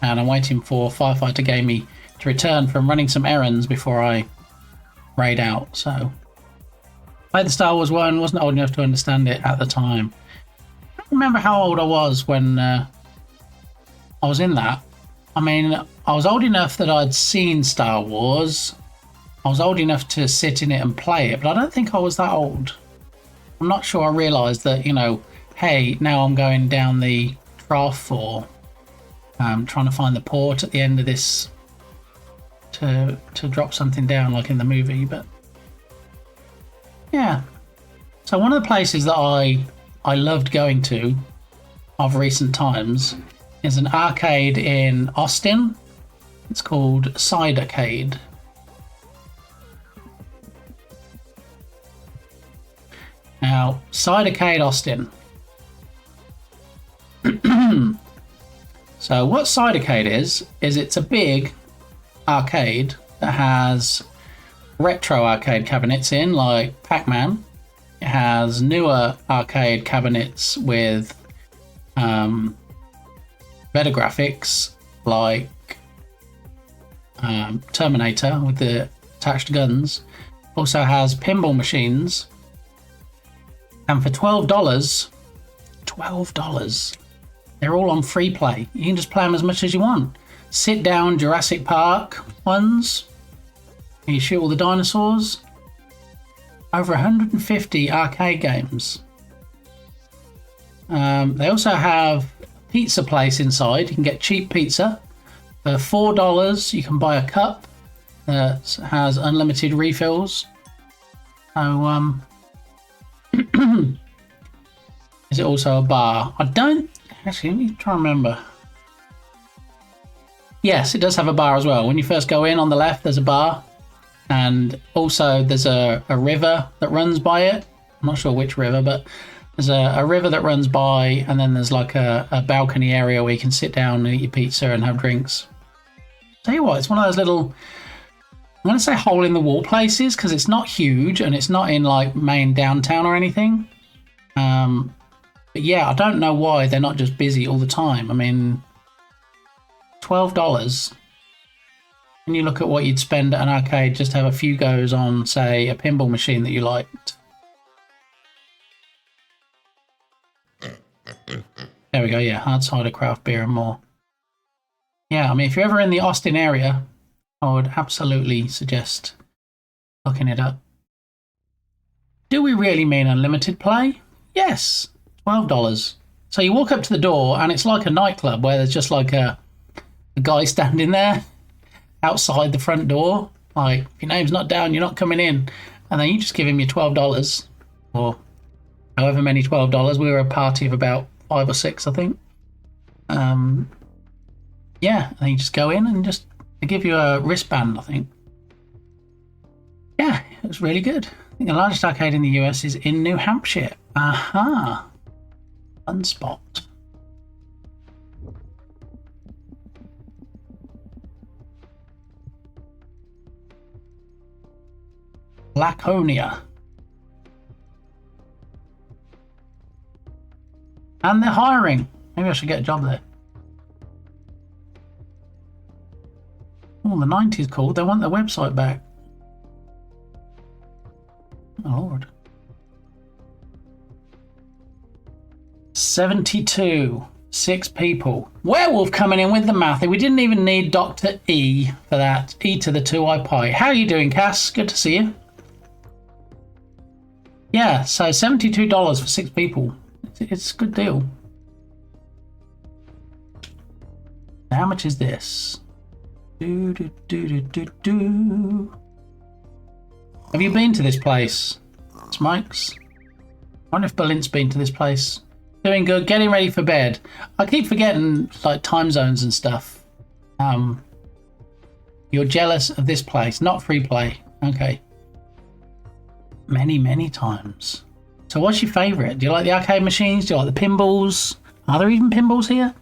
and I'm waiting for Firefighter Gamey to return from running some errands before I raid out. So, played the Star Wars one, wasn't old enough to understand it at the time. I don't remember how old I was when I was in that. I mean, I was old enough that I'd seen Star Wars. I was old enough to sit in it and play it, but I don't think I was that old. I'm not sure I realised that, you know, hey, now I'm going down the trough or trying to find the port at the end of this to drop something down like in the movie. But yeah, so one of the places that I loved going to of recent times is an arcade in Austin. It's called Sidearcade. Now, Sidearcade Austin. So what Sidearcade is it's a big arcade that has retro arcade cabinets in, like Pac-Man. It has newer arcade cabinets with better graphics, like Terminator with the attached guns. Also has pinball machines. And for $12, they're all on free play. You can just play them as much as you want. Sit down Jurassic Park ones. You shoot all the dinosaurs. Over 150 arcade games. They also have pizza place inside. You can get cheap pizza. For $4, you can buy a cup that has unlimited refills. So, is it also a bar? I don't actually. Let me try and remember. Yes, it does have a bar as well. When you first go in, on the left, there's a bar, and also there's a river that runs by it. I'm not sure which river, but there's a river that runs by, and then there's like a balcony area where you can sit down and eat your pizza and have drinks. Tell you what, it's one of those little, I'm going to say hole in the wall places because it's not huge and it's not in like main downtown or anything. But yeah, I don't know why they're not just busy all the time. I mean, $12. When you look at what you'd spend at an arcade just to have a few goes on, say, a pinball machine that you liked. There we go, yeah, hard cider, craft beer and more. Yeah, I mean, if you're ever in the Austin area, I would absolutely suggest looking it up. Do we really mean unlimited play? Yes, $12. So you walk up to the door and it's like a nightclub where there's just like a guy standing there outside the front door. Like, if your name's not down, you're not coming in. And then you just give him your $12 or however many $12. We were a party of about 5 or 6, I think. Yeah, and you just go in and just they give you a wristband, I think. Yeah, it was really good. I think the largest arcade in the US is in New Hampshire. Aha. Fun spot. Laconia. And they're hiring. Maybe I should get a job there. Oh, the 90s called. They want their website back. 72. 6 people. Werewolf coming in with the math. We didn't even need Dr. E for that. E to the 2i pi. How are you doing, Cass? Good to see you. Yeah, so $72 for 6 people. It's a good deal. How much is this? Do, do, do, do, do, do. Have you been to this place? Smikes? I wonder if Berlin's been to this place. Doing good, getting ready for bed. I keep forgetting like time zones and stuff. You're jealous of this place, not free play. Okay. Many times. So what's your favourite? Do you like the arcade machines? Do you like the pinballs? Are there even pinballs here?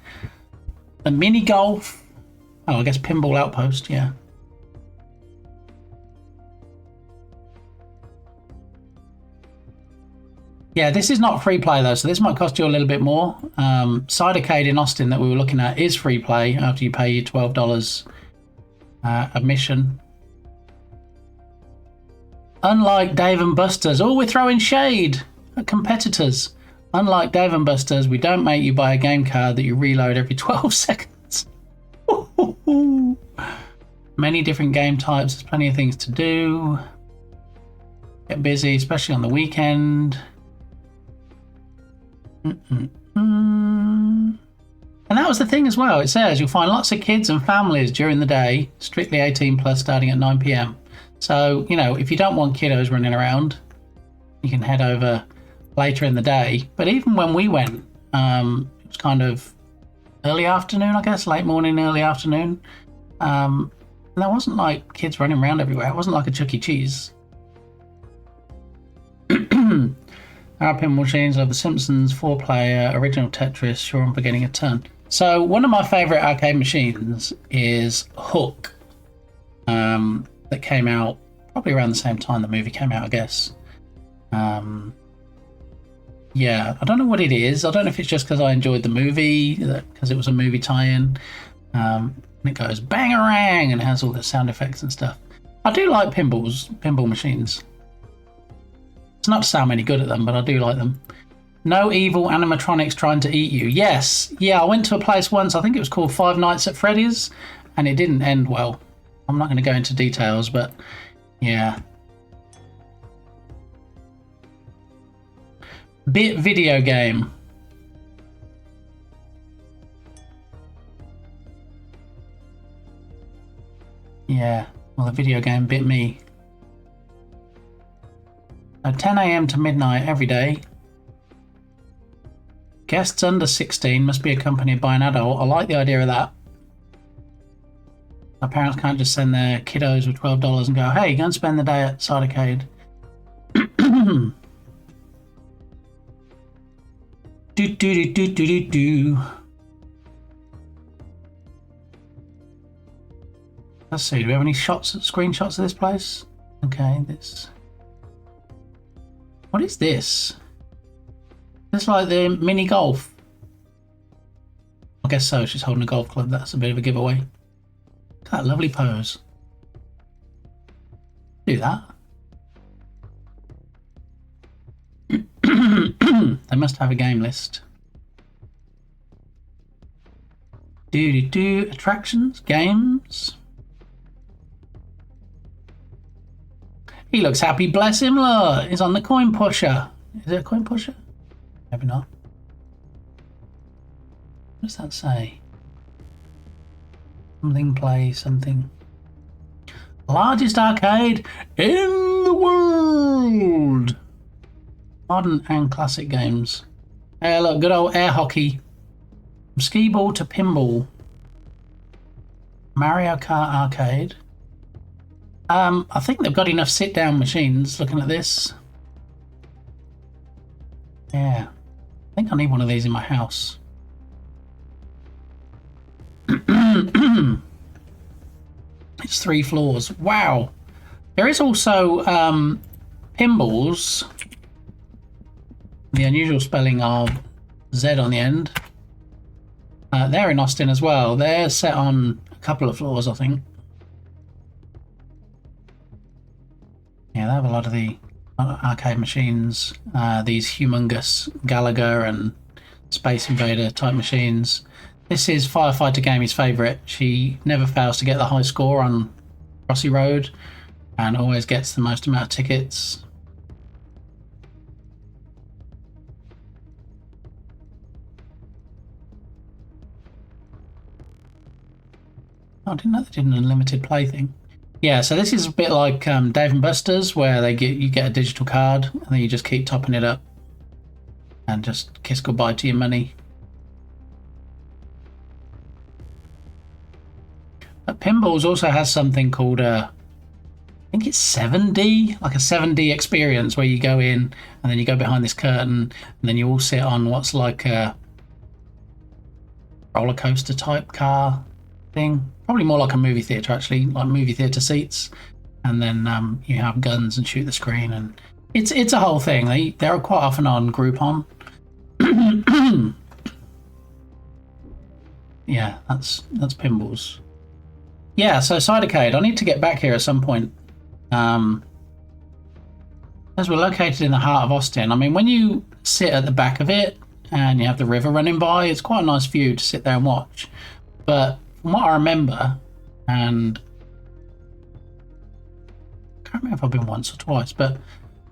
The mini golf? Oh, I guess pinball outpost, yeah. Yeah, this is not free play though, so this might cost you a little bit more. Sidearcade in Austin that we were looking at is free play after you pay your $12 admission. Unlike Dave and Buster's, oh, we're throwing shade at competitors. Unlike Dave and Buster's, we don't make you buy a game card that you reload every 12 seconds. Many different game types, there's plenty of things to do. Get busy, especially on the weekend. And that was the thing as well. It says you'll find lots of kids and families during the day, strictly 18 plus, starting at 9 p.m. So, you know, if you don't want kiddos running around, you can head over later in the day. But even when we went, it was kind of early afternoon, I guess, late morning, early afternoon. And there wasn't like kids running around everywhere. It wasn't like a Chuck E. Cheese. Our pinball machines are the Simpsons, 4-player, original Tetris, sure I'm forgetting a ton. So one of my favourite arcade machines is Hook, that came out probably around the same time the movie came out, I guess. Yeah, I don't know what it is. I don't know if it's just because I enjoyed the movie, because it was a movie tie-in. And it goes bang-a-rang and it has all the sound effects and stuff. I do like pinball machines. It's not to say I'm any good at them, but I do like them. No evil animatronics trying to eat you. Yes. Yeah, I went to a place once, I think it was called Five Nights at Freddy's, and it didn't end well. I'm not going to go into details, but yeah. Bit video game. Yeah, well, the video game bit me. At 10 a.m. to midnight every day. Guests under 16 must be accompanied by an adult. I like the idea of that. My parents can't just send their kiddos with $12 and go, hey, go and spend the day at Sidearcade. Do. Let's see, do we have any screenshots of this place? Okay, this. What is this? It's like the mini golf. I guess so, she's holding a golf club. That's a bit of a giveaway. Look at that lovely pose. Do that. They must have a game list. Do. Attractions, games. He looks happy, bless him, look. He's on the coin pusher. Is it a coin pusher? Maybe not. What does that say? Something play, something. Largest arcade in the world. Modern and classic games. Hey, look, good old air hockey. From skee ball to pinball. Mario Kart arcade. I think they've got enough sit-down machines looking at this. Yeah. I think I need one of these in my house. It's 3 floors. Wow. There is also pinballs. The unusual spelling of Z on the end. They're in Austin as well. They're set on a couple of floors, I think. Yeah, they have a lot of the arcade machines. These humongous Gallagher and Space Invader type machines. This is Firefighter Gamey's favourite. She never fails to get the high score on Crossy Road and always gets the most amount of tickets. Oh, I didn't know they did an unlimited play thing. Yeah, so this is a bit like Dave and Buster's, where you get a digital card and then you just keep topping it up and just kiss goodbye to your money. But Pinballs also has something called I think it's 7D, like a 7D experience where you go in and then you go behind this curtain and then you all sit on what's like a roller coaster type car thing. Probably more like a movie theatre, actually, like movie theatre seats. And then you have guns and shoot the screen, and it's a whole thing. They're quite often on Groupon. Yeah, that's Pinballs. Yeah, so Cidercade, I need to get back here at some point. As we're located in the heart of Austin, I mean, when you sit at the back of it and you have the river running by, it's quite a nice view to sit there and watch. But from what I remember, and I can't remember if I've been once or twice, but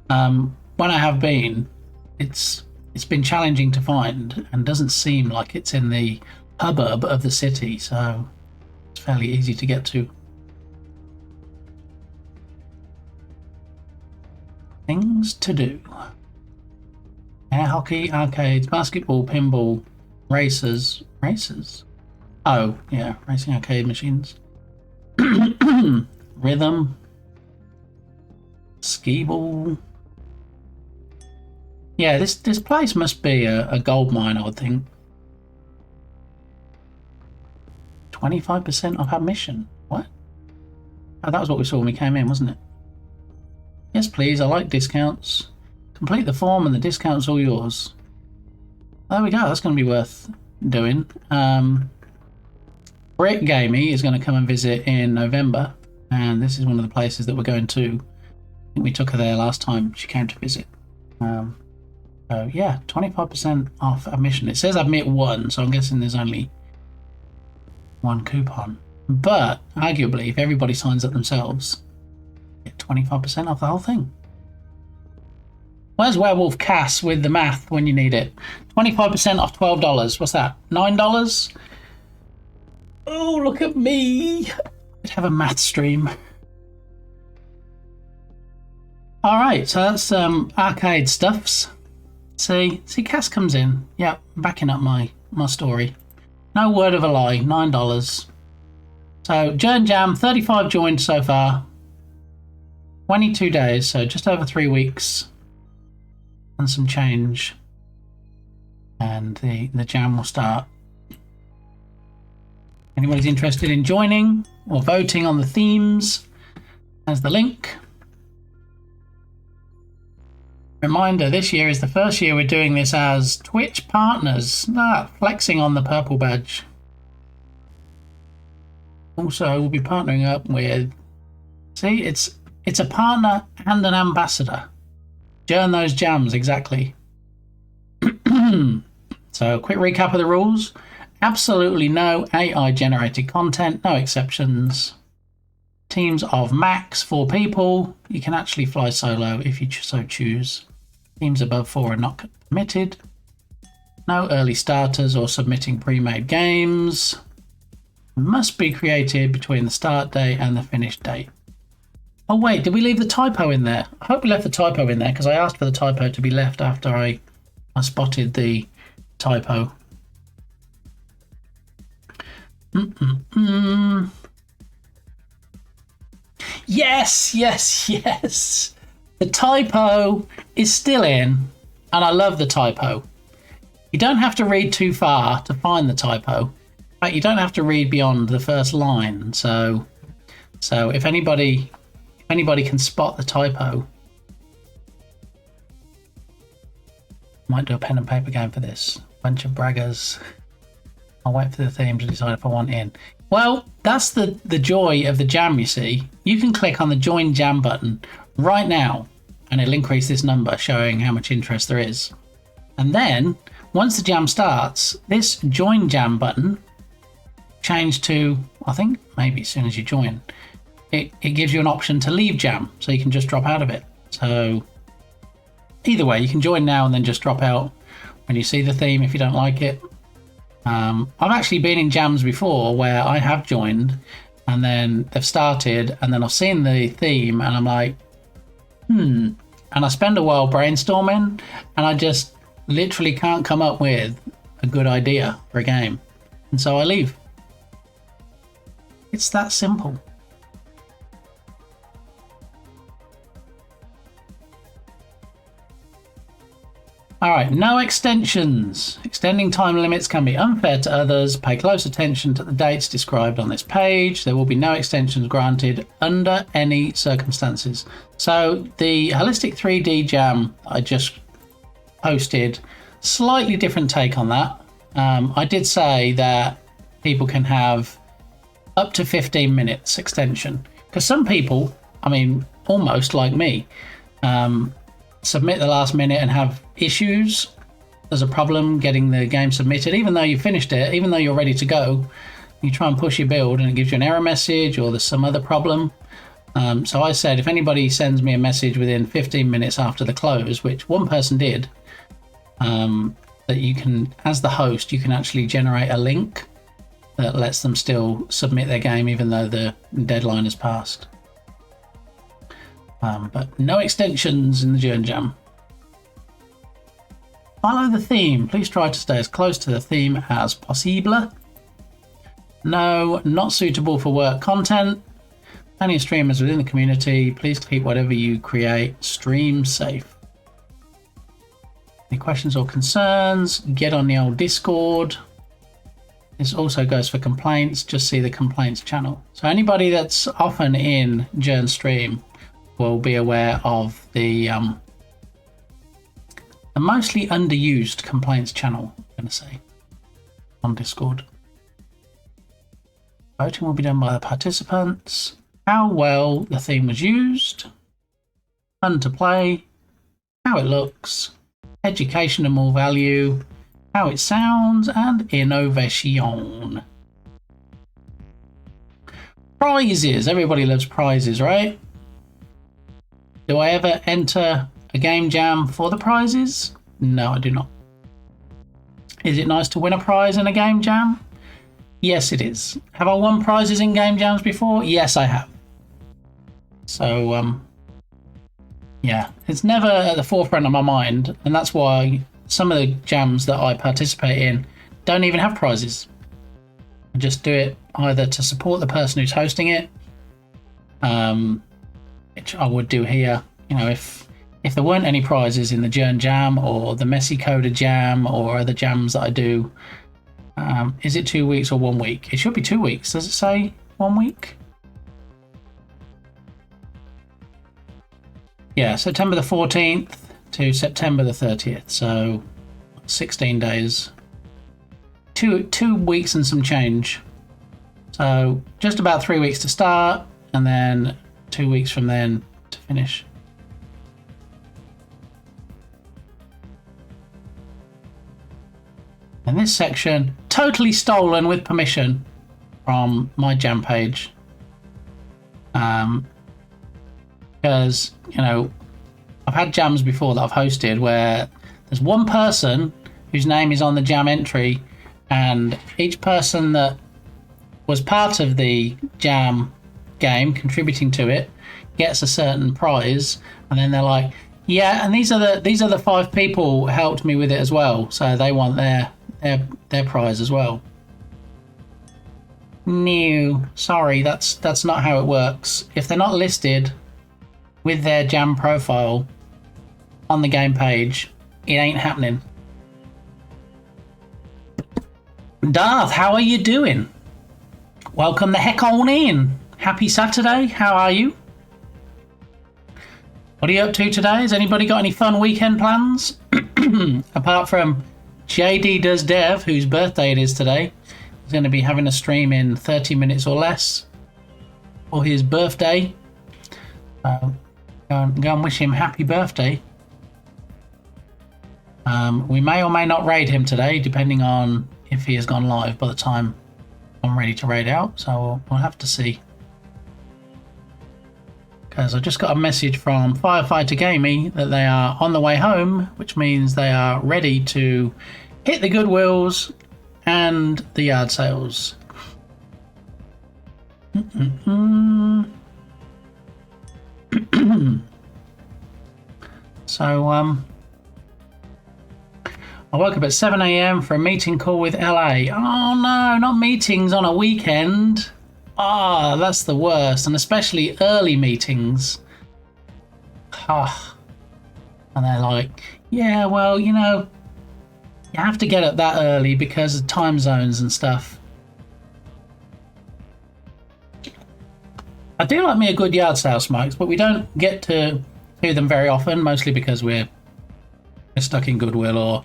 when I have been, it's been challenging to find and doesn't seem like it's in the hubbub of the city, so it's fairly easy to get to. Things to do. Air hockey, arcades, basketball, pinball, racers. Oh, yeah, racing arcade machines. Rhythm. Skee ball. Yeah, this place must be a gold mine, I would think. 25% off admission. What? Oh, that was what we saw when we came in, wasn't it? Yes, please, I like discounts. Complete the form and the discount's all yours. There we go, that's going to be worth doing. Brick Gamey is going to come and visit in November, and this is one of the places that we're going to. I think we took her there last time she came to visit. So yeah, 25% off admission. It says admit one, so I'm guessing there's only one coupon. But arguably, if everybody signs up themselves, get 25% off the whole thing. Where's Werewolf Cass with the math when you need it? 25% off $12. What's that? $9? Oh, look at me. I'd have a math stream. Alright, so that's arcade stuffs. See, Cass comes in. Yep, backing up my story. No word of a lie, $9. So, Jern Jam, 35 joined so far. 22 days, so just over 3 weeks. And some change. And the jam will start. Anybody's interested in joining or voting on the themes, there's the link. Reminder, this year is the first year we're doing this as Twitch partners. Flexing on the purple badge. Also, we'll be partnering up with... See, it's a partner and an ambassador. Join those jams, exactly. So, quick recap of the rules. Absolutely no AI-generated content, no exceptions. Teams of max 4 people. You can actually fly solo if you so choose. Teams above 4 are not permitted. No early starters or submitting pre-made games. Must be created between the start date and the finish date. Oh wait, did we leave the typo in there? I hope we left the typo in there because I asked for the typo to be left after I spotted the typo. Yes. The typo is still in, and I love the typo. You don't have to read too far to find the typo. In fact, you don't have to read beyond the first line. So if anybody can spot the typo, might do a pen and paper game for this. Bunch of braggers. I'll wait for the theme to decide if I want in. Well, that's the joy of the jam, you see. You can click on the join jam button right now and it'll increase this number showing how much interest there is. And then once the jam starts, this join jam button changed to, I think maybe as soon as you join, it gives you an option to leave jam, so you can just drop out of it. So either way, you can join now and then just drop out when you see the theme if you don't like it. I've actually been in jams before where I have joined and then they've started and then I've seen the theme and I'm like, and I spend a while brainstorming and I just literally can't come up with a good idea for a game. And so I leave. It's that simple. Alright, no extensions. Extending time limits can be unfair to others. Pay close attention to the dates described on this page. There will be no extensions granted under any circumstances. So the Holistic 3D Jam I just posted, slightly different take on that. I did say that people can have up to 15 minutes extension. Because some people, I mean, almost like me, submit the last minute and have issues. There's a problem getting the game submitted, even though you finished it, even though you're ready to go. You try and push your build and it gives you an error message or there's some other problem. So I said if anybody sends me a message within 15 minutes after the close, which one person did, that you can, as the host, you can actually generate a link that lets them still submit their game even though the deadline has passed. But no extensions in the Journ Jam. Follow the theme. Please try to stay as close to the theme as possible. No, not suitable for work content. Plenty of streamers within the community. Please keep whatever you create stream safe. Any questions or concerns? Get on the old Discord. This also goes for complaints. Just see the complaints channel. So anybody that's often in Journ stream will be aware of the mostly underused complaints channel, I'm going to say, on Discord. Voting will be done by the participants. How well the theme was used. Fun to play. How it looks. Education and more value. How it sounds. And innovation. Prizes. Everybody loves prizes, right? Do I ever enter a game jam for the prizes? No, I do not. Is it nice to win a prize in a game jam? Yes, it is. Have I won prizes in game jams before? Yes, I have. So, yeah, it's never at the forefront of my mind, and that's why some of the jams that I participate in don't even have prizes. I just do it either to support the person who's hosting it, which I would do here. You know, if there weren't any prizes in the Journ Jam or the Messy Coder Jam or other jams that I do, is it 2 weeks or 1 week? It should be 2 weeks. Does it say 1 week? Yeah, September the 14th to September the 30th. So 16 days. Two weeks and some change. So just about 3 weeks to start and then 2 weeks from then to finish. And this section, totally stolen with permission from my jam page. Because, you know, I've had jams before that I've hosted where there's one person whose name is on the jam entry, and each person that was part of the jam game contributing to it gets a certain prize, and then they're like, yeah, and these are the 5 people who helped me with it as well, so they want their prize as well. No, sorry, that's not how it works. If they're not listed with their jam profile on the game page, it ain't happening. Darth, how are you doing? Welcome the heck on in. Happy Saturday. How are you? What are you up to today? Has anybody got any fun weekend plans? Apart from JD Does Dev, whose birthday it is today. He's going to be having a stream in 30 minutes or less for his birthday. Go and wish him happy birthday. We may or may not raid him today, depending on if he has gone live by the time I'm ready to raid out. So we'll have to see. Because I just got a message from Firefighter Gamey that they are on the way home, which means they are ready to hit the Goodwills and the yard sales. So, I woke up at 7 a.m. for a meeting call with LA. Oh no, not meetings on a weekend. Ah, that's the worst, and especially early meetings. Ah. And they're like, yeah, well, you know, you have to get up that early because of time zones and stuff. I do like me a good yard sale, Smokes, but we don't get to do them very often, mostly because we're stuck in Goodwill, or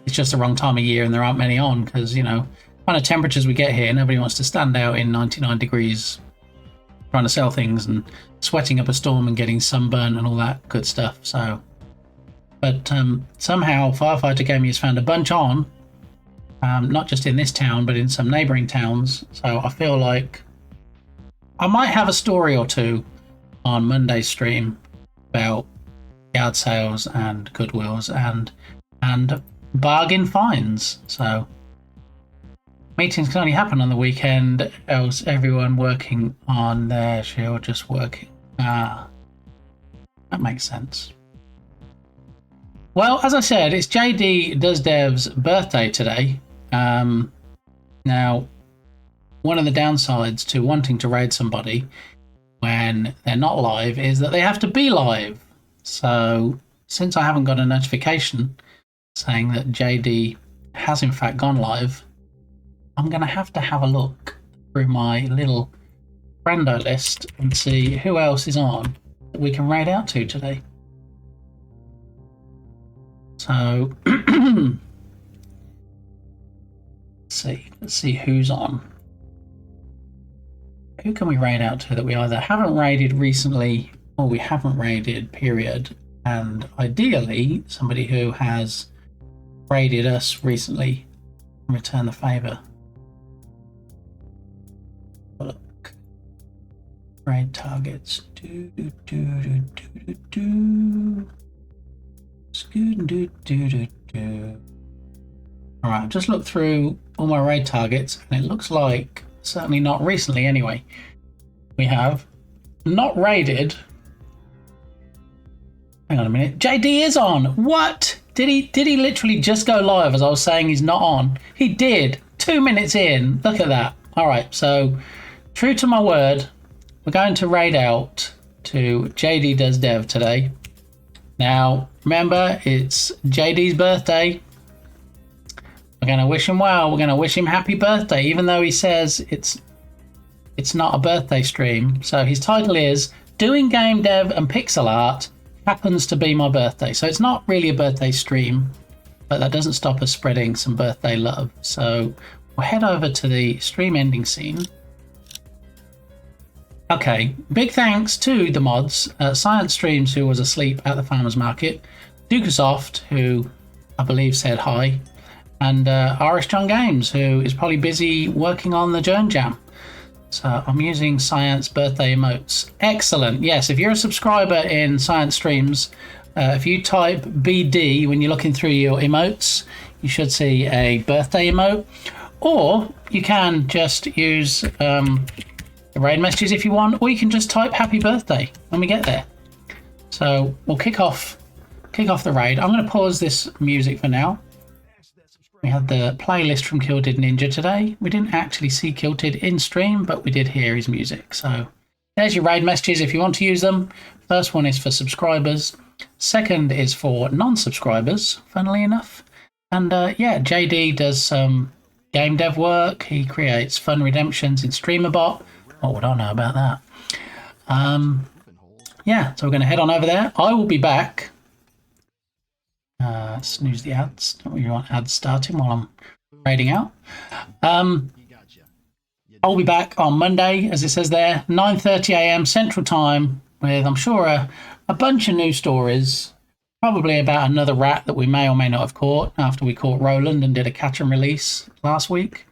it's just the wrong time of year and there aren't many on because, you know, kind of temperatures we get here, nobody wants to stand out in 99 degrees trying to sell things and sweating up a storm and getting sunburn and all that good stuff. So, but somehow Firefighter Gaming has found a bunch on, not just in this town, but in some neighbouring towns. So I feel like I might have a story or two on Monday's stream about yard sales and Goodwills and bargain finds. So meetings can only happen on the weekend, else everyone working on their shield just working. That makes sense. Well, as I said, it's JD Does Dev's birthday today. Now, one of the downsides to wanting to raid somebody when they're not live is that they have to be live. So, since I haven't got a notification saying that JD has in fact gone live, I'm going to have a look through my little friendo list and see who else is on that we can raid out to today. So, let's see who's on. Who can we raid out to that we either haven't raided recently or we haven't raided, period. And ideally, somebody who has raided us recently and return the favour. Look. Raid targets. Alright, I've just looked through all my raid targets and it looks like, certainly not recently anyway, we have not raided. Hang on a minute. JD is on. What? Did he literally just go live as I was saying he's not on? He did. 2 minutes in. Look at that. Alright, so true to my word, we're going to raid out to JD Does Dev today. Now, remember, it's JD's birthday. We're going to wish him well. We're going to wish him happy birthday, even though he says it's not a birthday stream. So his title is Doing Game Dev and Pixel Art Happens to Be My Birthday. So it's not really a birthday stream, but that doesn't stop us spreading some birthday love. So we'll head over to the stream ending scene. Okay, big thanks to the mods, Science Streams, who was asleep at the farmer's market, Dukasoft, who I believe said hi, and RS John Games, who is probably busy working on the Joan Jam. So I'm using Science birthday emotes. Excellent. Yes, if you're a subscriber in Science Streams, if you type BD when you're looking through your emotes, you should see a birthday emote. Or you can just use the raid messages if you want, or you can just type happy birthday when we get there. So we'll kick off the raid. I'm going to pause this music for now. We had the playlist from Kilted Ninja today. We didn't actually see Kilted in stream, but we did hear his music. So there's your raid messages if you want to use them. First one is for subscribers. Second is for non-subscribers, funnily enough. And yeah, JD does some game dev work. He creates fun redemptions in StreamerBot. What would I know about that? Yeah, so we're going to head on over there. I will be back. Snooze the ads. Don't really want ads starting while I'm raiding out. I'll be back on Monday, as it says there, 9:30 a.m. Central Time, with, I'm sure, a bunch of new stories. Probably about another rat that we may or may not have caught after we caught Roland and did a catch and release last week.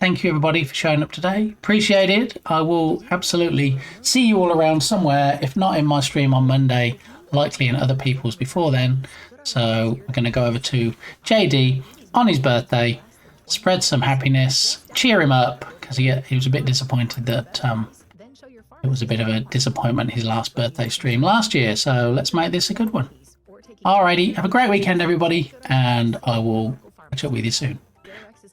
Thank you everybody for showing up today. Appreciate it. I will absolutely see you all around somewhere, if not in my stream on Monday, likely in other people's before then. So we're going to go over to JD on his birthday, spread some happiness, cheer him up, because he was a bit disappointed that it was a bit of a disappointment his last birthday stream last year. So let's make this a good one. Alrighty, have a great weekend everybody, and I will catch up with you soon.